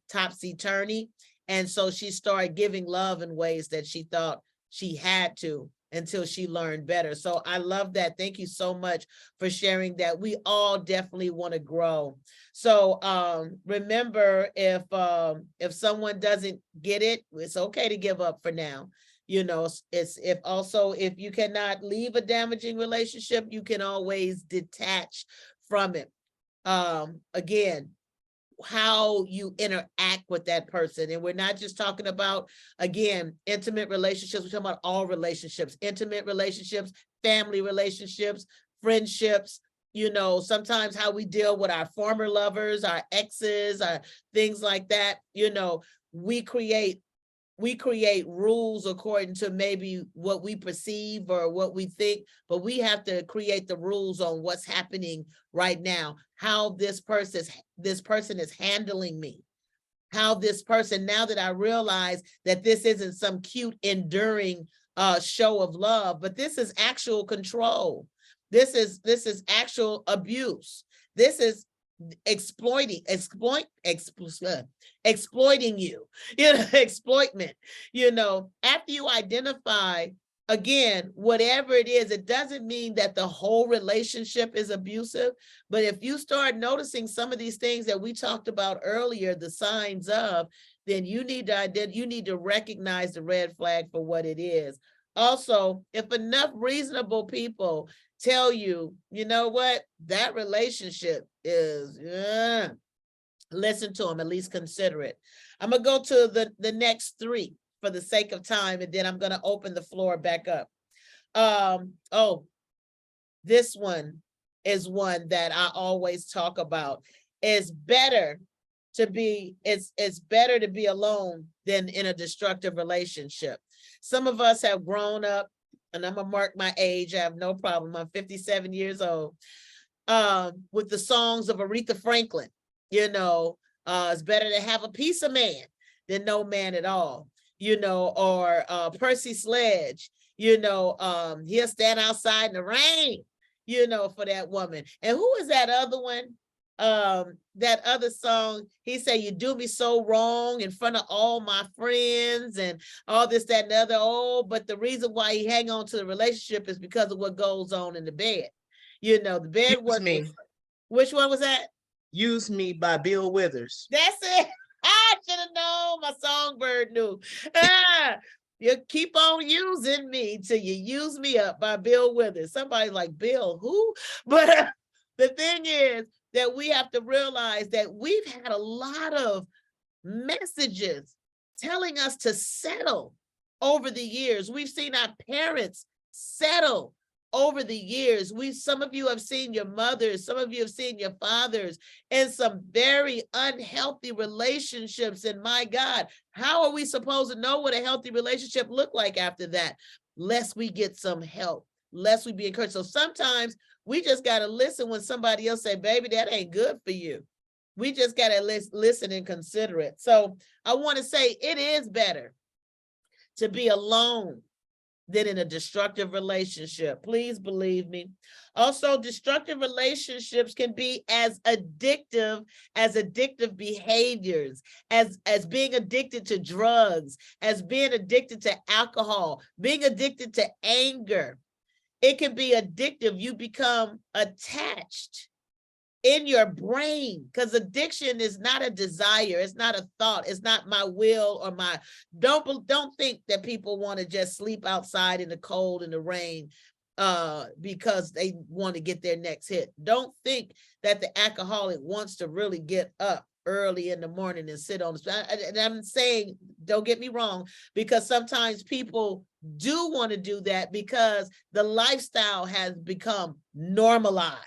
topsy-turvy. And so she started giving love in ways that she thought she had to until she learned better. So I love that. Thank you so much for sharing that. We all definitely want to grow. So remember, if someone doesn't get it, it's okay to give up for now. You know, it's if you cannot leave a damaging relationship, you can always detach from it. Again, how you interact with that person. And we're not just talking about, again, intimate relationships. We're talking about all relationships, intimate relationships, family relationships, friendships, you know, sometimes how we deal with our former lovers, our exes, our things like that. You know, we create rules according to maybe what we perceive or what we think, but we have to create the rules on what's happening right now, how this person is handling me, how this person, now that I realize that this isn't some cute, enduring show of love, but this is actual control. This is actual abuse. This is exploiting you, exploitment. After you identify, again, whatever it is, it doesn't mean that the whole relationship is abusive, but if you start noticing some of these things that we talked about earlier, the signs of, then you need to recognize the red flag for what it is. Also, if enough reasonable people tell you, you know what, that relationship is, listen to them, at least consider it. I'm gonna go to the next three for the sake of time, and then I'm gonna open the floor back up. This one is one that I always talk about. It's better to be alone than in a destructive relationship. Some of us have grown up, and I'm gonna mark my age, I have no problem, I'm 57 years old, with the songs of Aretha Franklin. It's better to have a piece of man than no man at all, or Percy Sledge, he'll stand outside in the rain, for that woman. And who is that other one? That other song, he said, you do me so wrong in front of all my friends and all this, that, and the other. Oh, but the reason why he hang on to the relationship is because of what goes on in the bed. The bed was me. Which one was that? Use Me by Bill Withers. That's it. I should have known. My songbird knew. You keep on using me till you use me up by Bill Withers. Somebody like, Bill, who? But the thing is that we have to realize that we've had a lot of messages telling us to settle over the years. We've seen our parents settle over the years. Some of you have seen your mothers, some of you have seen your fathers in some very unhealthy relationships. And my God, how are we supposed to know what a healthy relationship look like after that? Lest we get some help, lest we be encouraged. So sometimes we just got to listen when somebody else say, baby, that ain't good for you. We just got to listen and consider it. So I want to say it is better to be alone than in a destructive relationship. Please believe me. Also, destructive relationships can be as addictive behaviors, as being addicted to drugs, as being addicted to alcohol, being addicted to anger. It can be addictive. You become attached in your brain, because addiction is not a desire, it's not a thought, it's not my will or my, don't think that people want to just sleep outside in the cold and the rain because they want to get their next hit. Don't think that the alcoholic wants to really get up early in the morning and sit on the spot. And I'm saying, don't get me wrong, because sometimes people do want to do that because the lifestyle has become normalized.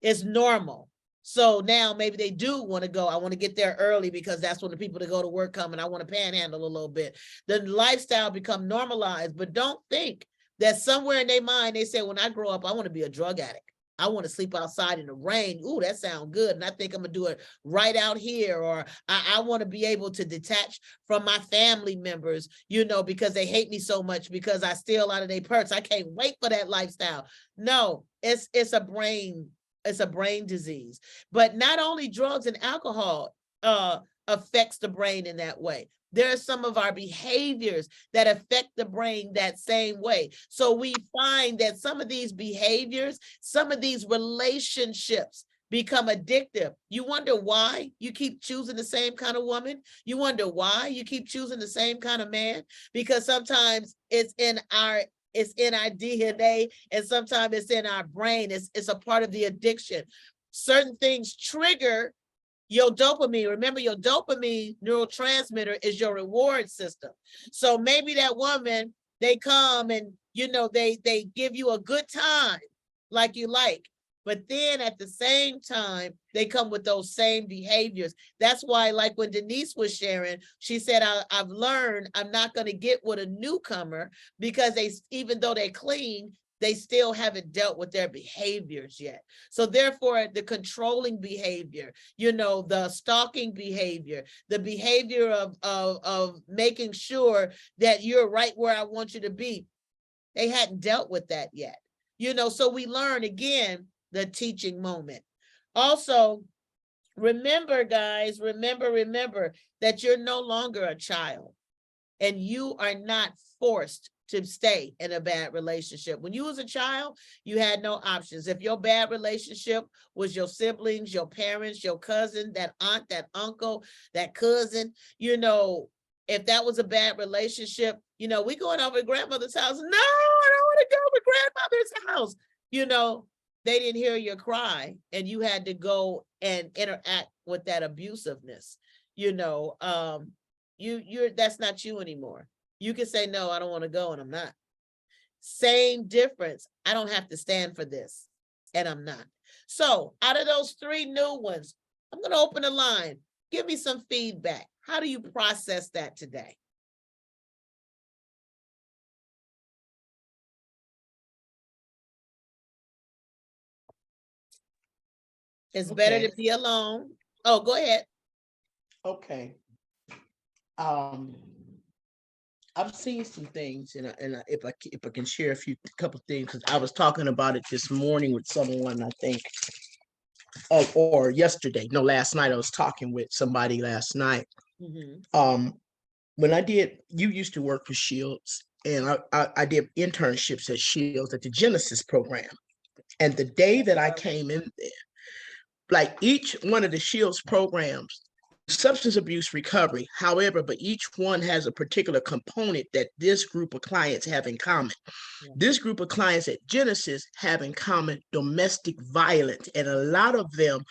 It's normal. So now maybe they do want to go, I want to get there early because that's when the people that go to work come and I want to panhandle a little bit. The lifestyle become normalized, but don't think that somewhere in their mind, they say, when I grow up, I want to be a drug addict. I want to sleep outside in the rain. Ooh, that sounds good. And I think I'm gonna do it right out here. Or I want to be able to detach from my family members, because they hate me so much because I steal out of their purse. I can't wait for that lifestyle. No, it's a brain disease. But not only drugs and alcohol affects the brain in that way. There are some of our behaviors that affect the brain that same way. So we find that some of these behaviors, some of these relationships become addictive. You wonder why you keep choosing the same kind of woman. You wonder why you keep choosing the same kind of man, because sometimes it's in our DNA, and sometimes it's in our brain. It's a part of the addiction. Certain things trigger your dopamine. Remember, your dopamine neurotransmitter is your reward system. So maybe that woman, they come and they give you a good time like you like, but then at the same time they come with those same behaviors. That's why, like when Denise was sharing, she said, I've learned I'm not going to get with a newcomer because even though they're clean, they still haven't dealt with their behaviors yet. So therefore, the controlling behavior, the stalking behavior, the behavior of making sure that you're right where I want you to be, they hadn't dealt with that yet. So we learn again the teaching moment. Also, remember, guys, remember that you're no longer a child, and you are not forced to stay in a bad relationship. When you was a child, you had no options. If your bad relationship was your siblings, your parents, your cousin, that aunt, that uncle, that cousin, if that was a bad relationship, we going over to grandmother's house. No, I don't want to go over grandmother's house. They didn't hear your cry, and you had to go and interact with that abusiveness. That's not you anymore. You can say, no, I don't want to go, and I'm not. Same difference. I don't have to stand for this, and I'm not. So out of those 3 new ones, I'm going to open the line. Give me some feedback. How do you process that today? It's better to be alone. Oh, go ahead. Okay. I've seen some things, and if I can share a couple things, because I was talking about it this morning with someone, I think, or yesterday. No, last night I was talking with somebody last night. Mm-hmm. When you used to work for Shields, and I did internships at Shields at the Genesis program. And the day that I came in there, like each one of the Shields programs, substance abuse recovery, however, but each one has a particular component that this group of clients have in common. Yeah. This group of clients at Genesis have in common domestic violence, and a lot of them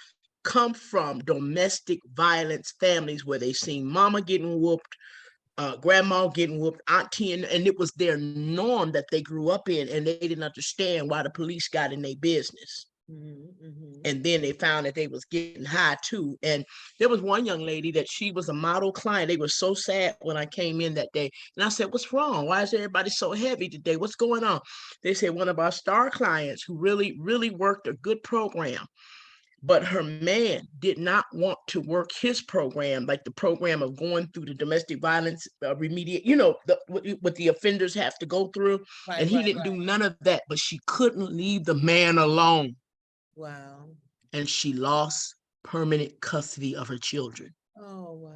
come from domestic violence families where they've seen mama getting whooped, grandma getting whooped, auntie, and it was their norm that they grew up in, and they didn't understand why the police got in their business. Mm-hmm. And then they found that they was getting high too. And there was one young lady that she was a model client. They were so sad when I came in that day. And I said, what's wrong? Why is everybody so heavy today? What's going on? They said one of our star clients who really, really worked a good program, but her man did not want to work his program, like the program of going through the domestic violence remediate, what the offenders have to go through. Right, and he didn't do none of that, but she couldn't leave the man alone. Wow. And she lost permanent custody of her children. Oh, wow.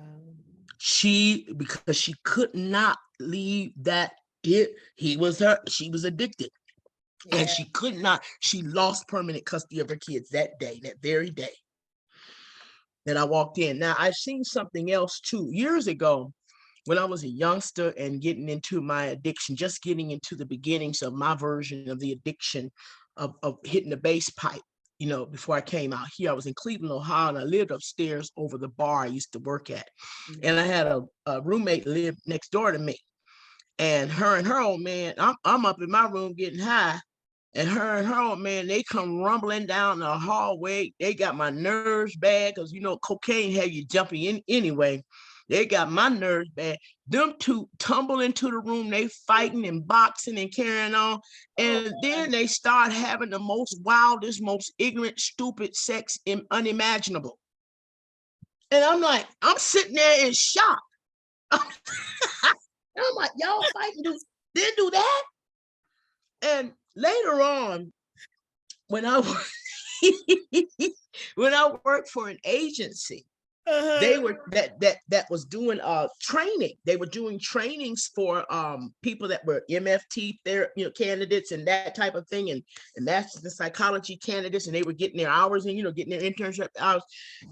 Because she could not leave that. She was addicted. Yeah. And she lost permanent custody of her kids that very day that I walked in. Now, I've seen something else too. Years ago, when I was a youngster and getting into my addiction, just getting into the beginnings of my version of the addiction of hitting the base pipe, before I came out here, I was in Cleveland, Ohio, and I lived upstairs over the bar I used to work at. Mm-hmm. And I had a roommate live next door to me. And her old man, I'm up in my room getting high. And her old man, they come rumbling down the hallway. They got my nerves bad because, cocaine had you jumping in anyway. They got my nerves bad. Them two tumble into the room, they fighting and boxing and carrying on. And then they start having the most wildest, most ignorant, stupid sex unimaginable. And I'm like, I'm sitting there in shock. I'm like, y'all fighting, didn't do that? And later on, when I when I worked for an agency, they were that was doing training. They were doing trainings for people that were MFT candidates and that type of thing, and that's the psychology candidates, and they were getting their hours and getting their internship hours.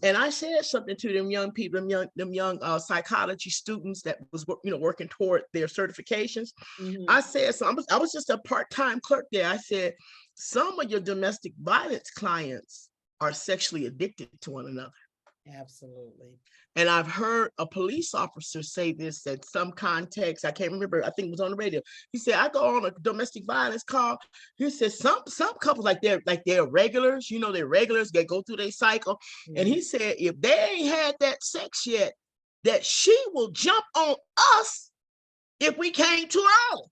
And I said something to them young people, them young psychology students that was working toward their certifications. I said, so I was just a part-time clerk there. I said, some of your domestic violence clients are sexually addicted to one another. Absolutely. And I've heard a police officer say this at some context. I can't remember. I think it was on the radio. He said, I go on a domestic violence call. He said some couples like they're regulars, they're regulars, they go through their cycle. And he said, if they ain't had that sex yet, that she will jump on us if we came too early.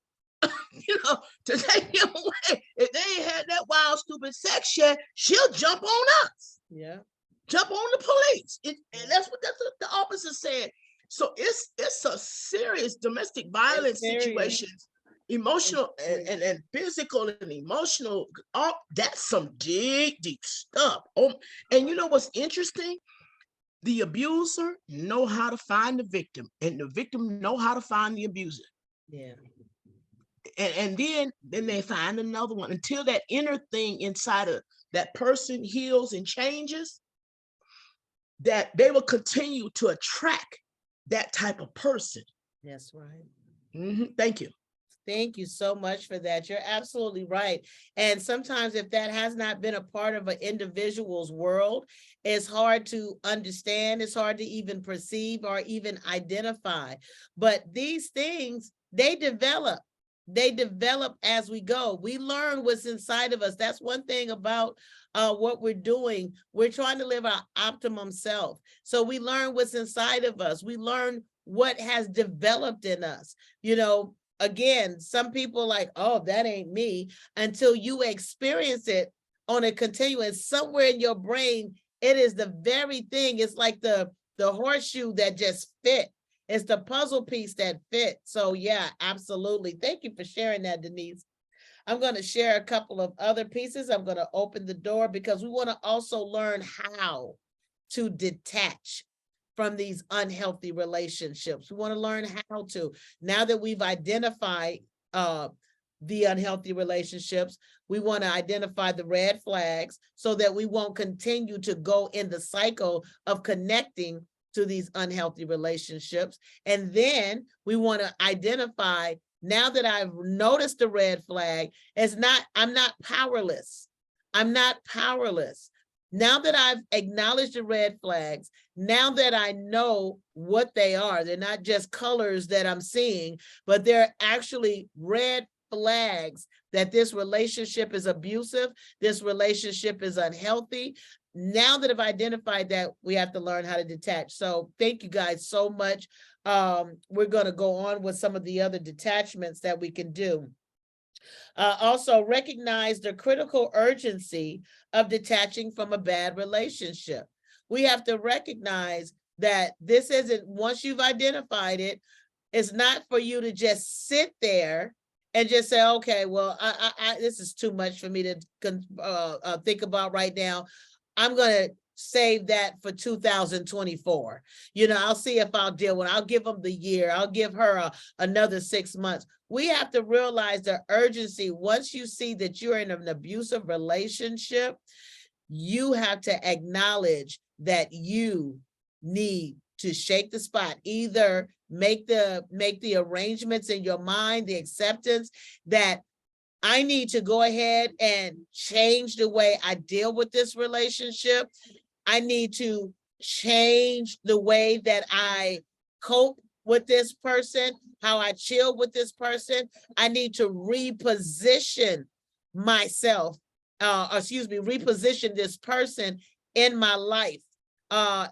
To take him away. If they ain't had that wild, stupid sex yet, she'll jump on us. Yeah. Jump on the police. And that's what the officer said. So it's a serious domestic violence situation, emotional and physical and emotional. That's some deep stuff. And you know what's interesting? The abuser know how to find the victim, and the victim know how to find the abuser. Yeah. And then they find another one until that inner thing inside of that person heals and changes, that they will continue to attract that type of person. That's right. Thank you. Thank you so much for that. You're absolutely right. And sometimes if that has not been a part of an individual's world, it's hard to understand. It's hard to even perceive or even identify. But these things, they develop as we go. We learn what's inside of us. That's one thing about what we're doing. We're trying to live our optimum self. So we learn what's inside of us. We learn what has developed in us. Again, some people like, oh, that ain't me, until you experience it on a continuous, somewhere in your brain, it is the very thing. It's like the horseshoe that just fit. It's the puzzle piece that fit. So yeah, absolutely. Thank you for sharing that, Denise. I'm going to share a couple of other pieces. I'm going to open the door because we want to also learn how to detach from these unhealthy relationships. We want to learn how to, now that we've identified the unhealthy relationships, we want to identify the red flags so that we won't continue to go in the cycle of connecting to these unhealthy relationships. And then we want to identify, now that I've noticed the red flag, I'm not powerless. I'm not powerless. Now that I've acknowledged the red flags, now that I know what they are, they're not just colors that I'm seeing, but they're actually red flags that this relationship is abusive, this relationship is unhealthy. Now that I've identified that, we have to learn how to detach. So thank you guys so much. We're going to go on with some of the other detachments that we can do. Also, recognize the critical urgency of detaching from a bad relationship. We have to recognize that this isn't, once you've identified it, it's not for you to just sit there and just say, okay, well, this is too much for me to think about right now. I'm going to save that for 2024. I'll see if I'll deal with it. I'll give them the year. I'll give her another 6 months. We have to realize the urgency. Once you see that you're in an abusive relationship, you have to acknowledge that you need to shake the spot. Either make the arrangements in your mind, the acceptance that I need to go ahead and change the way I deal with this relationship. I need to change the way that I cope with this person, how I chill with this person. I need to reposition myself, reposition this person in my life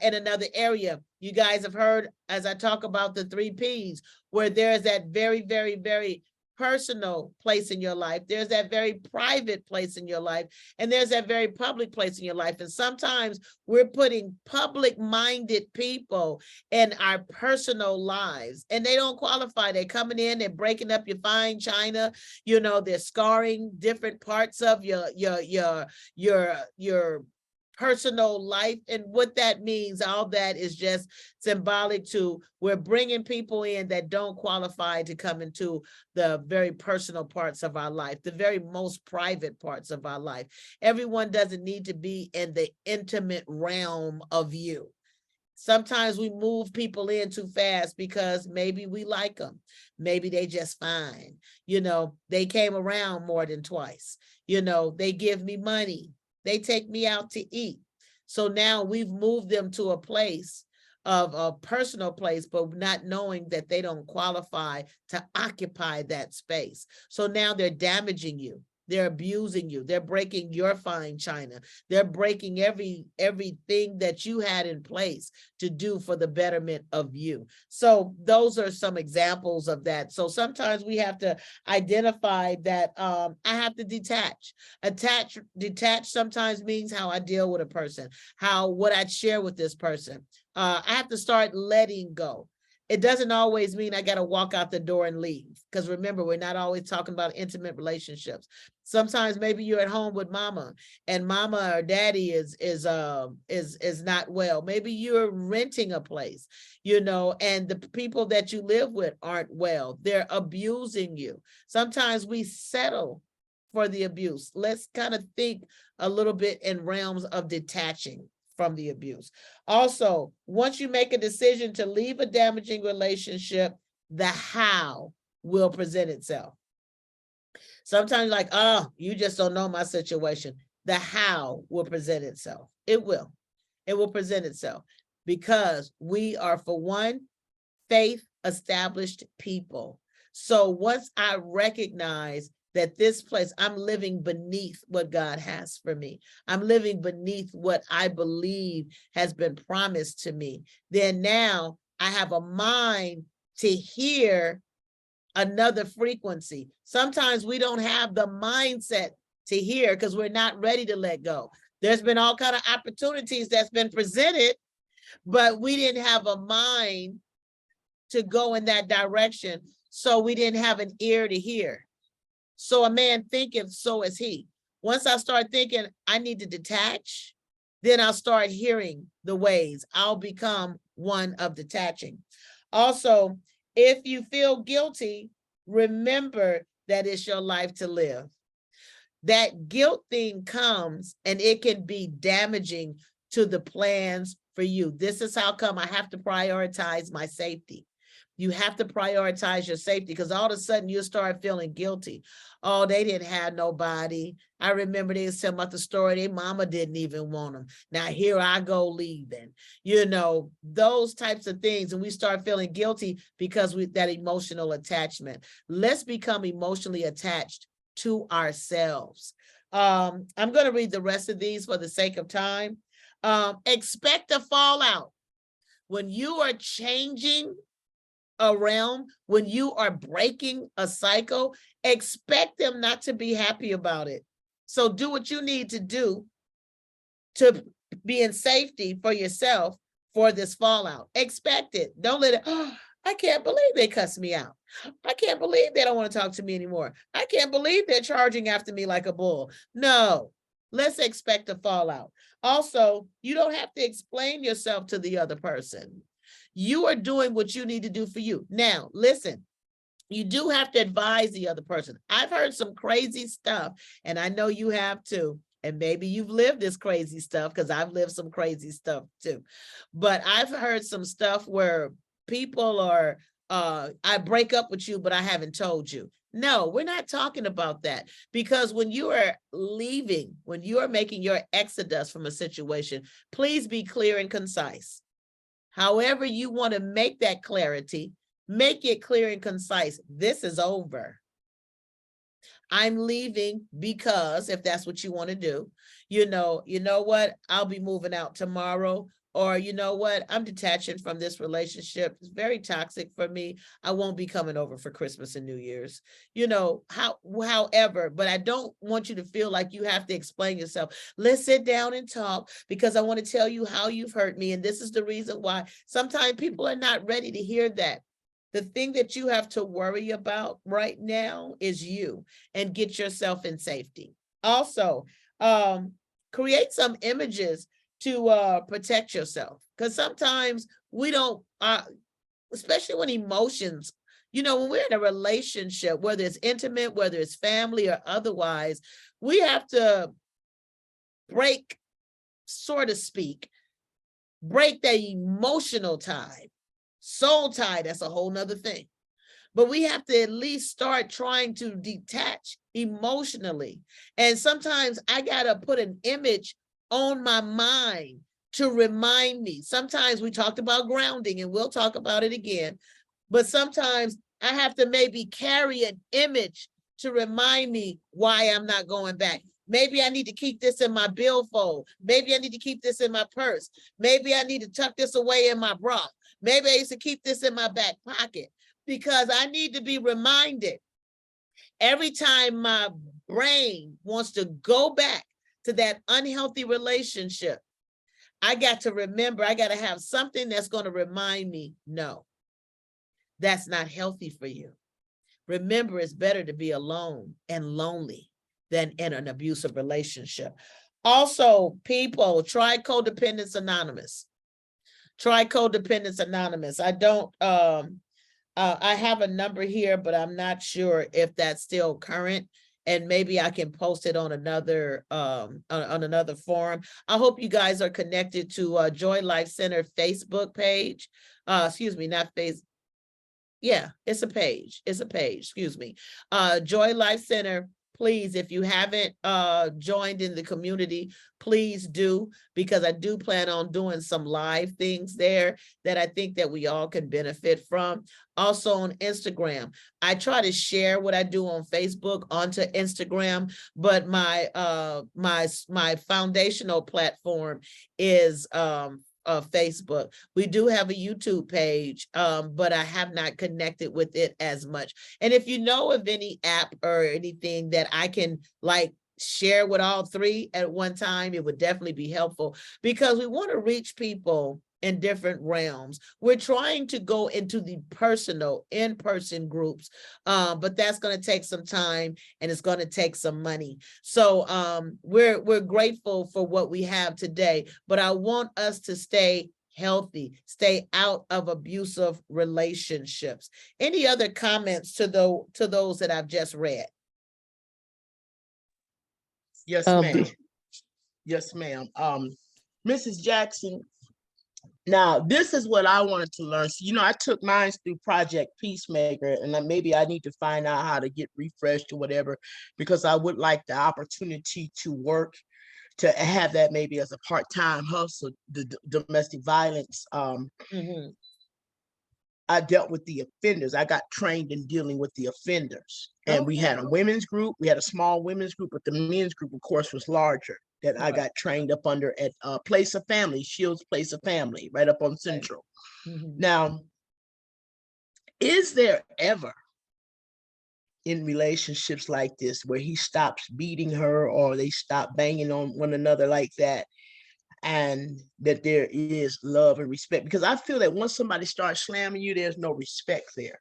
in another area. You guys have heard as I talk about the 3 Ps, where there's that very, very, very personal place in your life. There's that very private place in your life, and there's that very public place in your life. And sometimes we're putting public-minded people in our personal lives, and they don't qualify. They're coming in, they're breaking up your fine china, you know, they're scarring different parts of your personal life. And what that means, all that is just symbolic to, we're bringing people in that don't qualify to come into the very personal parts of our life, the very most private parts of our life. Everyone doesn't need to be in the intimate realm of you. Sometimes we move people in too fast because maybe we like them. Maybe they just fine. You know, they came around more than twice. You know, they give me money. They take me out to eat. So now we've moved them to a place of a personal place, but not knowing that they don't qualify to occupy that space. So now they're damaging you. They're abusing you. They're breaking your fine china. They're breaking everything that you had in place to do for the betterment of you. So those are some examples of that. So sometimes we have to identify that I have to detach. Detach sometimes means how I deal with a person, what I share with this person. I have to start letting go. It doesn't always mean I got to walk out the door and leave. Because remember, we're not always talking about intimate relationships. Sometimes maybe you're at home with mama, and mama or daddy is not well. Maybe you're renting a place, you know, and the people that you live with aren't well. They're abusing you. Sometimes we settle for the abuse. Let's kind of think a little bit in realms of detaching from the abuse. Also, once you make a decision to leave a damaging relationship, the how will present itself. Sometimes like, oh, you just don't know my situation. The how will present itself. It will. It will present itself because we are, for one, faith-established people. So once I recognize that this place, I'm living beneath what God has for me, I'm living beneath what I believe has been promised to me, then now I have a mind to hear another frequency. Sometimes we don't have the mindset to hear because we're not ready to let go. There's been all kind of opportunities that's been presented, but we didn't have a mind to go in that direction. So we didn't have an ear to hear. So a man thinketh, so is he. Once I start thinking I need to detach, then I'll start hearing the ways. I'll become one of detaching. Also, if you feel guilty, remember that it's your life to live. That guilt thing comes and it can be damaging to the plans for you. This is how come I have to prioritize my safety. You have to prioritize your safety because all of a sudden you'll start feeling guilty. Oh, they didn't have nobody. I remember they was telling about the story, their mama didn't even want them. Now here I go leaving. You know, those types of things. And we start feeling guilty because that emotional attachment. Let's become emotionally attached to ourselves. I'm going to read the rest of these for the sake of time. Expect a fallout. When you are changing a realm, when you are breaking a cycle, expect them not to be happy about it. So do what you need to do to be in safety for yourself for this fallout. Expect it. Don't let it, oh, I can't believe they cussed me out. I can't believe they don't want to talk to me anymore. I can't believe they're charging after me like a bull. No, let's expect a fallout. Also, you don't have to explain yourself to the other person. You are doing what you need to do for you. Now, listen, you do have to advise the other person. I've heard some crazy stuff, and I know you have too. And maybe you've lived this crazy stuff because I've lived some crazy stuff too. But I've heard some stuff where people are, I break up with you, but I haven't told you. No, we're not talking about that, because when you are leaving, when you are making your exodus from a situation, please be clear and concise. However you want to make that clarity, make it clear and concise. This is over. I'm leaving because, if that's what you want to do, you know what, I'll be moving out tomorrow. Or you know what, I'm detaching from this relationship. It's very toxic for me. I won't be coming over for Christmas and New Year's. However, but I don't want you to feel like you have to explain yourself. Let's sit down and talk, because I want to tell you how you've hurt me. And this is the reason why sometimes people are not ready to hear that. The thing that you have to worry about right now is you, and get yourself in safety. Also, create some images to protect yourself, because sometimes we don't, especially when emotions, when we're in a relationship, whether it's intimate, whether it's family or otherwise, we have to break, so to speak, break the emotional tie. Soul tie, that's a whole nother thing. But we have to at least start trying to detach emotionally. And sometimes I got to put an image on my mind to remind me. Sometimes we talked about grounding, and we'll talk about it again. But sometimes I have to maybe carry an image to remind me why I'm not going back. Maybe I need to keep this in my billfold. Maybe I need to keep this in my purse. Maybe I need to tuck this away in my bra. Maybe I used to keep this in my back pocket, because I need to be reminded every time my brain wants to go back to that unhealthy relationship. I got to remember, I got to have something that's going to remind me, no, that's not healthy for you. Remember, it's better to be alone and lonely than in an abusive relationship. Also, people, try Codependence Anonymous. Try Codependence Anonymous. I have a number here, but I'm not sure if that's still current. And maybe I can post it on another on another forum. I hope you guys are connected to Joy Life Center Facebook page. Excuse me, not face. Yeah, it's a page. It's a page. Excuse me. Joy Life Center. Please, if you haven't joined in the community, please do, because I do plan on doing some live things there that I think that we all can benefit from. Also on Instagram, I try to share what I do on Facebook onto Instagram, but my foundational platform is Facebook. We do have a YouTube page, but I have not connected with it as much. And if you know of any app or anything that I can share with all three at one time, it would definitely be helpful, because we want to reach people in different realms. We're trying to go into the personal in-person groups, but that's going to take some time, and it's going to take some money. So we're grateful for what we have today, but I want us to stay healthy, stay out of abusive relationships. Any other comments to those that I've just read? Yes, ma'am. Yes, ma'am. Mrs. Jackson, now this is what I wanted to learn. So, I took mine through Project Peacemaker, and maybe I need to find out how to get refreshed or whatever, because I would like the opportunity to work, to have that maybe as a part-time hustle, the domestic violence. I dealt with the offenders. I got trained in dealing with the offenders. And we had a women's group. We had a small women's group, but the men's group, of course, was larger, that I got trained up under at Place of Family, Shields Place of Family, right up on Central. Now, is there ever in relationships like this where he stops beating her, or they stop banging on one another like that, and that there is love and respect? Because I feel that once somebody starts slamming you, there's no respect there.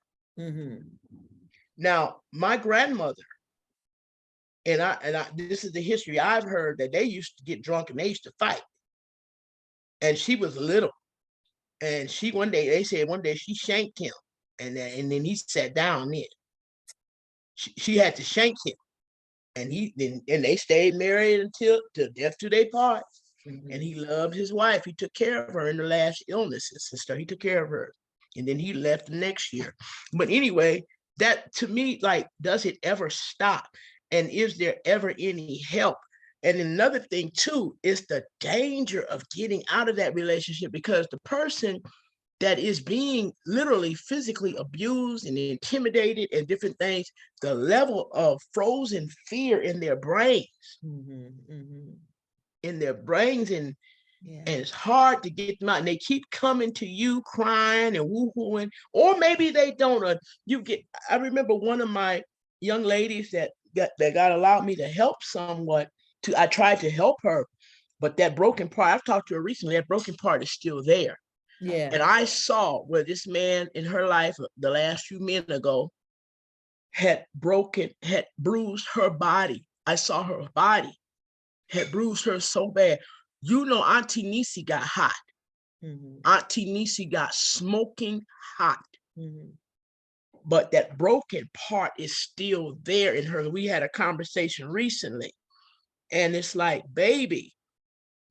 Now, my grandmother and I, this is the history I've heard, that they used to get drunk and they used to fight. And she was little, and they said one day she shanked him, and then he sat down. Then she had to shank him, and they stayed married until death do they part. And he loved his wife. He took care of her in the last illnesses and stuff. He took care of her, and then he left the next year. But anyway, that to me, does it ever stop? And is there ever any help? And another thing too is the danger of getting out of that relationship, because the person that is being literally physically abused and intimidated and different things, the level of frozen fear in their brains, and Yeah. and it's hard to get them out. And they keep coming to you crying and woo-hooing, or maybe they don't. I remember one of my young ladies that God allowed me to help somewhat. I tried to help her, but that broken part, I've talked to her recently, that broken part is still there. Yeah. And I saw where this man in her life the last few minutes ago had bruised her body. I saw her body had bruised her so bad. You know, Auntie Nisi got hot. Auntie Nisi got smoking hot. But that broken part is still there in her. We had a conversation recently, and it's like, baby,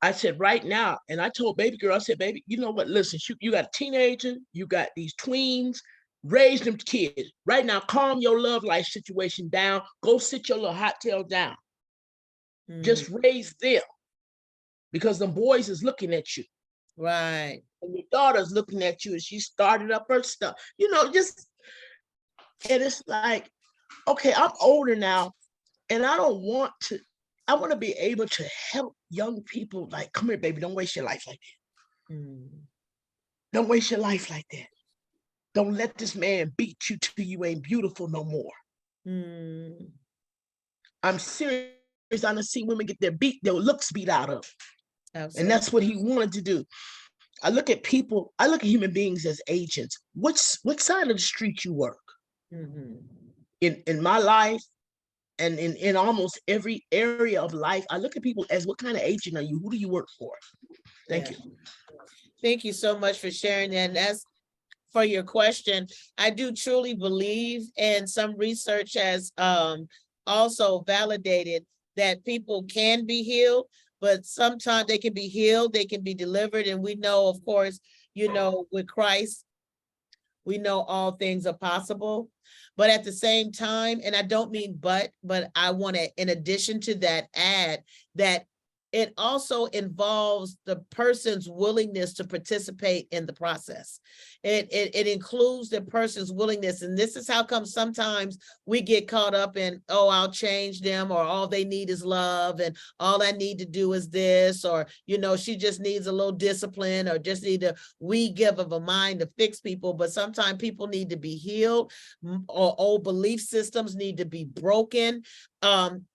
I said right now, and I told baby girl, I said, baby, you know what? Listen, you got a teenager, you got these tweens, raise them kids. Right now, calm your love life situation down. Go sit your little hot tail down. Just raise them, because the boys is looking at you. Right. And your daughter's looking at you, and she started up her stuff. You know, and it's like, okay, I'm older now, and I want to be able to help young people. Like, come here, baby, don't waste your life like that. Don't waste your life like that. Don't let this man beat you till you ain't beautiful no more. I'm serious. I done see women get their looks beat out of. Absolutely. And that's what he wanted to do. I look at human beings as agents. What side of the street you work? In my life, and in almost every area of life, I look at people as, what kind of agent are you? Who do you work for? Thank you. Thank you so much for sharing that. And as for your question, I do truly believe, and some research has also validated that people can be healed, but sometimes they can be healed, they can be delivered. And we know, of course, with Christ, we know all things are possible. But at the same time, and I don't mean but I want to, in addition to that, add that it also involves the person's willingness to participate in the process. It includes the person's willingness. And this is how come sometimes we get caught up in, oh, I'll change them, or all they need is love, and all I need to do is this, or, she just needs a little discipline, or just need to, we give of a mind to fix people. But sometimes people need to be healed, or old belief systems need to be broken.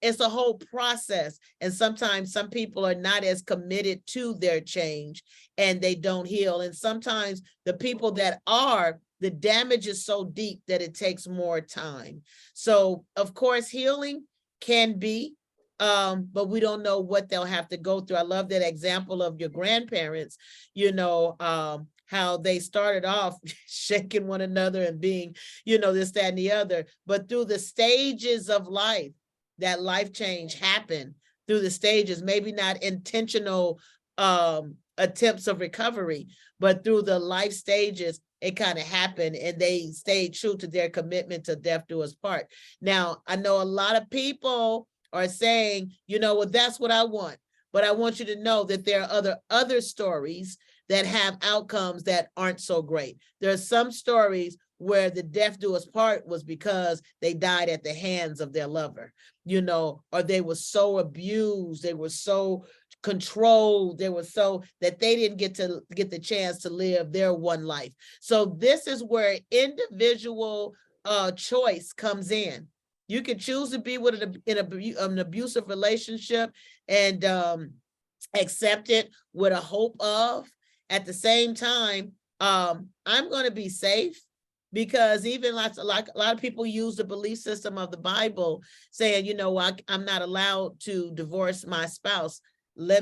It's a whole process. And sometimes some people are not as committed to their change, and they don't heal. And sometimes the people that are, the damage is so deep that it takes more time. So of course, healing can be, but we don't know what they'll have to go through. I love that example of your grandparents, how they started off shaking one another and being, this, that, and the other. But through the stages of life, that life change happened through the stages, maybe not intentional attempts of recovery, but through the life stages, it kind of happened, and they stayed true to their commitment to death do us part. Now, I know a lot of people are saying, well, that's what I want. But I want you to know that there are other stories that have outcomes that aren't so great. There are some stories where the death do us part was because they died at the hands of their lover, or they were so abused, they were so controlled, they were so that they didn't get the chance to live their one life. So this is where individual choice comes in. You can choose to be with an abusive relationship and accept it with a hope of, at the same time, I'm going to be safe. Because even like a lot of people use the belief system of the Bible, saying, I'm not allowed to divorce my spouse. I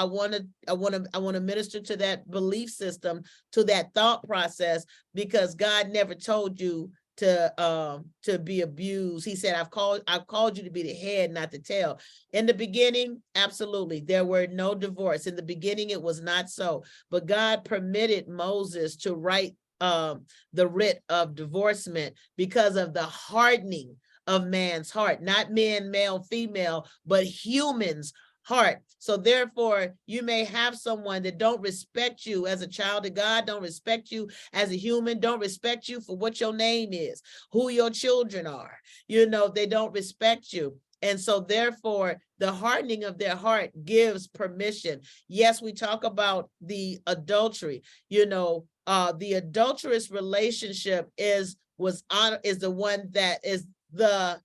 want to minister to that belief system, to that thought process, because God never told you to be abused. He said, I've called you to be the head, not the tail. In the beginning, absolutely, there were no divorce. In the beginning, it was not so. But God permitted Moses to write the writ of divorcement because of the hardening of man's heart, not men, male, female, but humans heart. So therefore, you may have someone that don't respect you as a child of God, don't respect you as a human, don't respect you for what your name is, who your children are. You know, they don't respect you. And so therefore, the hardening of their heart gives permission. Yes, we talk about the adultery, you know, the adulterous relationship is the one that is the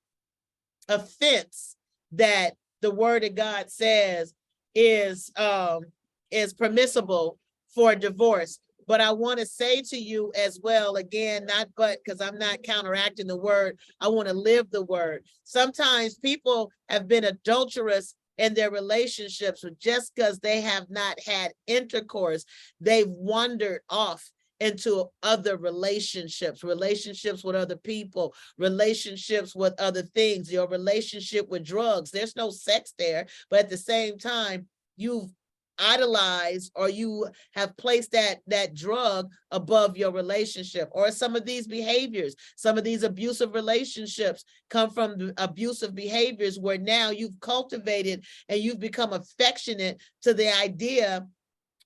offense that the word of God says is permissible for divorce. But I want to say to you as well, again, not but, because I'm not counteracting the word, I want to live the word. Sometimes people have been adulterous in their relationships, but just because they have not had intercourse, they've wandered off into other relationships with other people, relationships with other things, your relationship with drugs. There's no sex there, but at the same time, you've idolized or you have placed that drug above your relationship. Or some of these behaviors, some of these abusive relationships come from abusive behaviors where now you've cultivated and you've become affectionate to the idea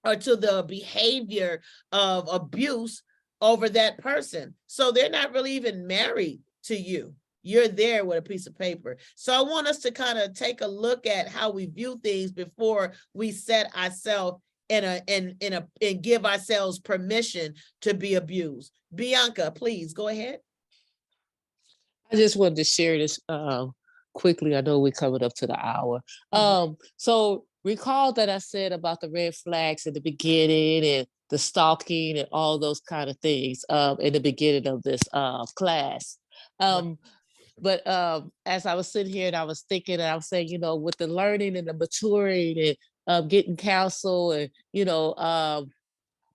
or to the behavior of abuse over that person. So they're not really even married to you. You're there with a piece of paper. So I want us to kind of take a look at how we view things before we set ourselves and give ourselves permission to be abused. Bianca, please go ahead. I just wanted to share this quickly. I know we're coming up to the hour. So recall that I said about the red flags at the beginning and the stalking and all those kind of things in the beginning of this class. But as I was sitting here and I was thinking, and I was saying, you know, with the learning and the maturing and getting counsel and, you know,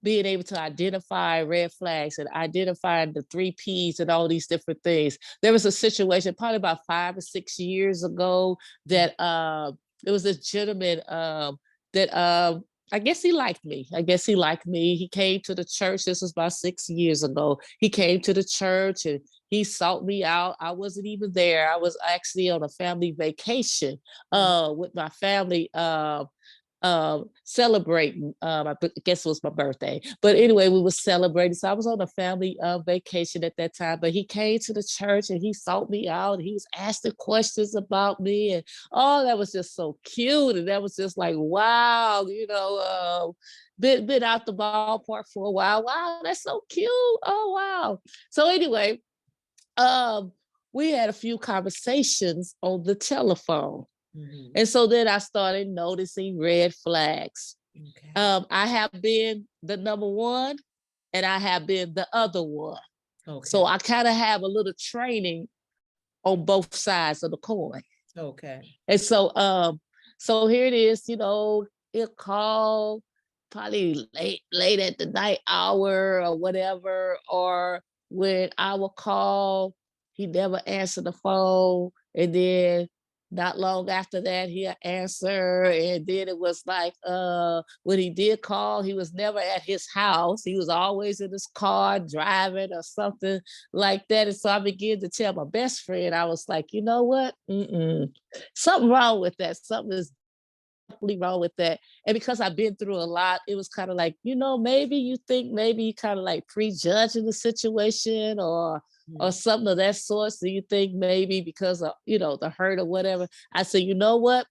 being able to identify red flags and identifying the 3 Ps and all these different things. There was a situation probably about 5 or 6 years ago that there was this gentleman that I guess he liked me. He came to the church. This was about 6 years ago. He came to the church and he sought me out. I wasn't even there. I was actually on a family vacation with my family. Celebrating. I guess it was my birthday, but anyway, we were celebrating. So I was on a family vacation at that time. But he came to the church and he sought me out. He was asking questions about me, and oh, that was just so cute. And that was just like, wow, you know, been out the ballpark for a while. Wow, that's so cute. Oh wow. So anyway, we had a few conversations on the telephone. And so then I started noticing red flags. Okay. I have been the number one and I have been the other one. Okay. So I kind of have a little training on both sides of the coin. Okay. And so here it is, you know, he'll call probably late at the night hour or whatever, or when I will call, he never answered the phone. And then not long after that, he'll answer. And then it was like, when he did call, he was never at his house. He was always in his car driving or something like that. And so I began to tell my best friend, I was like, you know what? Something wrong with that. Something is definitely wrong with that. And because I've been through a lot, it was kind of like, you know, maybe you think maybe you kind of like prejudging the situation or something of that sort. So you think maybe because of, you know, the hurt or whatever. I said, you know what?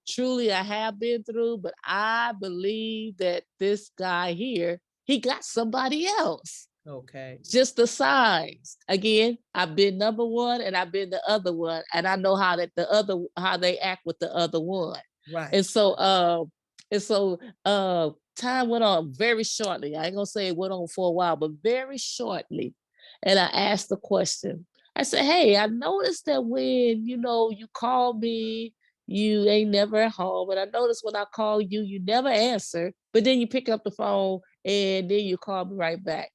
Truly, I have been through, but I believe that this guy here, he got somebody else. Okay. Just the signs. Again, I've been number one and I've been the other one, and I know how how they act with the other one. Right. And so time went on very shortly. I ain't gonna say it went on for a while, but very shortly. And I asked the question. I said, hey, I noticed that when, you know, you call me, you ain't never at home. But I noticed when I call you, you never answer. But then you pick up the phone and then you call me right back.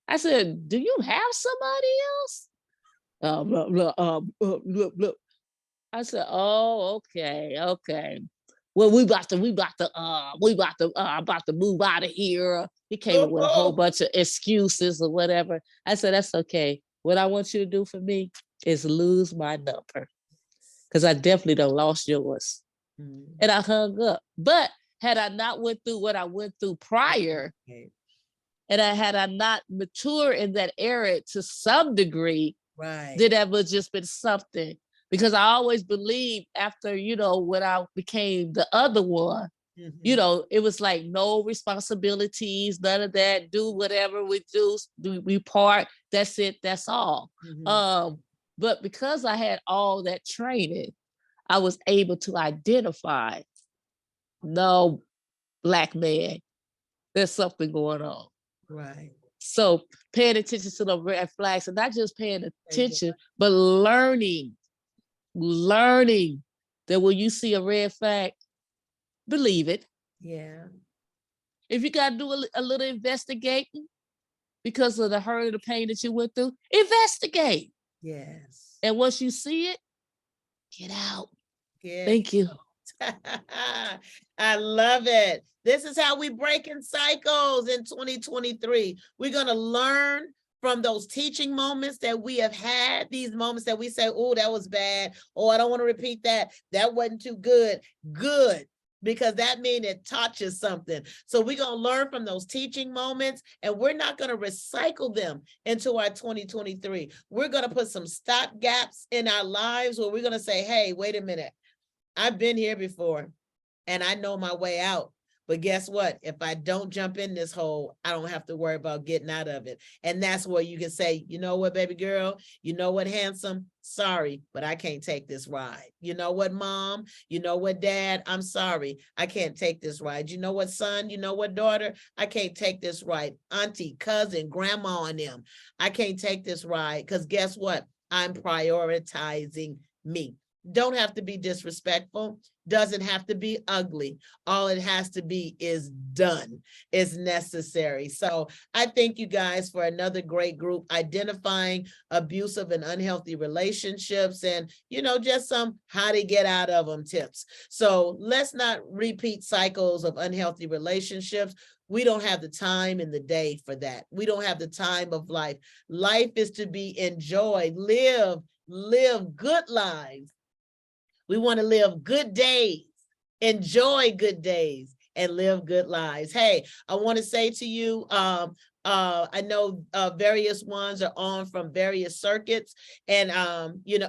I said, do you have somebody else? Look. I said, oh, okay. Well, about to move out of here. He came up with a whole bunch of excuses or whatever. I said, that's okay. What I want you to do for me is lose my number. Because I definitely don't lost yours. and I hung up. But had I not went through what I went through prior, and had I not matured in that area to some degree, then that would just been something. Because I always believed after, when I became the other one, it was like no responsibilities, none of that. Do whatever we do, we part. That's it. That's all. But because I had all that training, I was able to identify, no, Black man, there's something going on. Right. So paying attention to the red flags, and not just paying attention, but learning that when you see a red flag, believe it. Yeah. If you got to do a little investigating because of the hurt and the pain that you went through, investigate. Yes. And once you see it, get out. Get Thank you. I love it. This is how we breaking cycles in 2023. We're going to learn from those teaching moments that we have had, these moments that we say, oh, that was bad. Oh, I don't want to repeat that. That wasn't too good. Good. Because that means it taught you something. So we're going to learn from those teaching moments, and we're not going to recycle them into our 2023. We're going to put some stop gaps in our lives where we're going to say, hey, wait a minute. I've been here before and I know my way out. But guess what? If I don't jump in this hole, I don't have to worry about getting out of it. And that's where you can say, you know what, baby girl, you know what, handsome, sorry, but I can't take this ride. You know what, mom, you know what, dad, I'm sorry, I can't take this ride. You know what, son, you know what, daughter, I can't take this ride. Auntie, cousin, grandma and them, I can't take this ride because guess what? I'm prioritizing me. Don't have to be disrespectful. Doesn't have to be ugly. All it has to be is done, is necessary. So I thank you guys for another great group identifying abusive and unhealthy relationships and, just some how to get out of them tips. So let's not repeat cycles of unhealthy relationships. We don't have the time in the day for that. We don't have the time of life. Life is to be enjoyed, live good lives. We want to live good days, enjoy good days, and live good lives. Hey, I want to say to you, I know various ones are on from various circuits. And,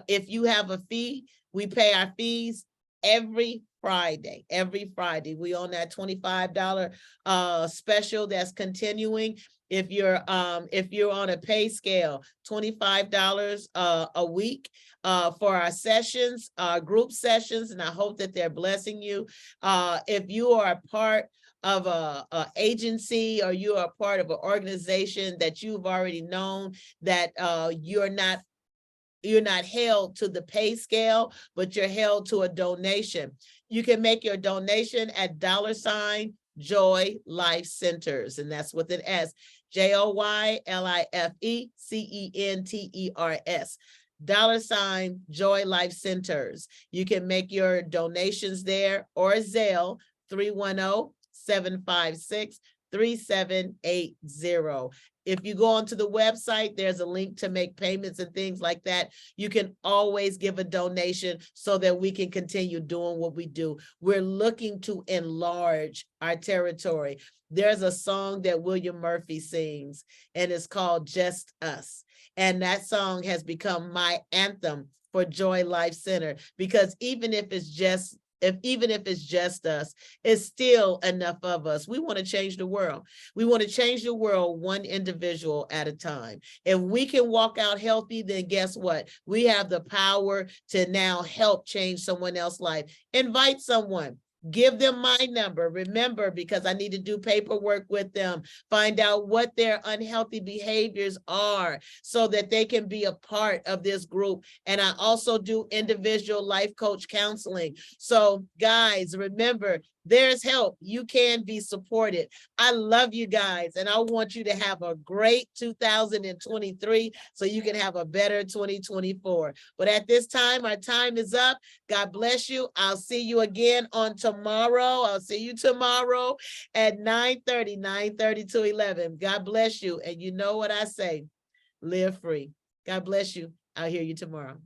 if you have a fee, we pay our fees every Friday. We on that $25 special that's continuing. If you're on a pay scale, $25 a week for our sessions, group sessions, and I hope that they're blessing you. If you are a part of a agency or you are a part of an organization that you've already known that you're not held to the pay scale, but you're held to a donation. You can make your donation at $Joy Life Centers, and that's with an S, JoyLifeCenters. $Joy Life Centers. You can make your donations there or Zelle 310-756-3780. If you go onto the website, there's a link to make payments and things like that. You can always give a donation so that we can continue doing what we do. We're looking to enlarge our territory. There's a song that William Murphy sings, and it's called Just Us. And that song has become my anthem for Joy Life Center, because even if it's just us, it's still enough of us. We want to change the world. We want to change the world one individual at a time. If we can walk out healthy, then guess what? We have the power to now help change someone else's life. Invite someone. Give them my number. Remember, because I need to do paperwork with them, find out what their unhealthy behaviors are so that they can be a part of this group. And I also do individual life coach counseling. So guys, remember, there's help. You can be supported. I love you guys, and I want you to have a great 2023 so you can have a better 2024. But at this time, our time is up. God bless you. I'll see you again on tomorrow. I'll see you tomorrow at 9:30 to 11. God bless you. And you know what I say, live free. God bless you. I'll hear you tomorrow.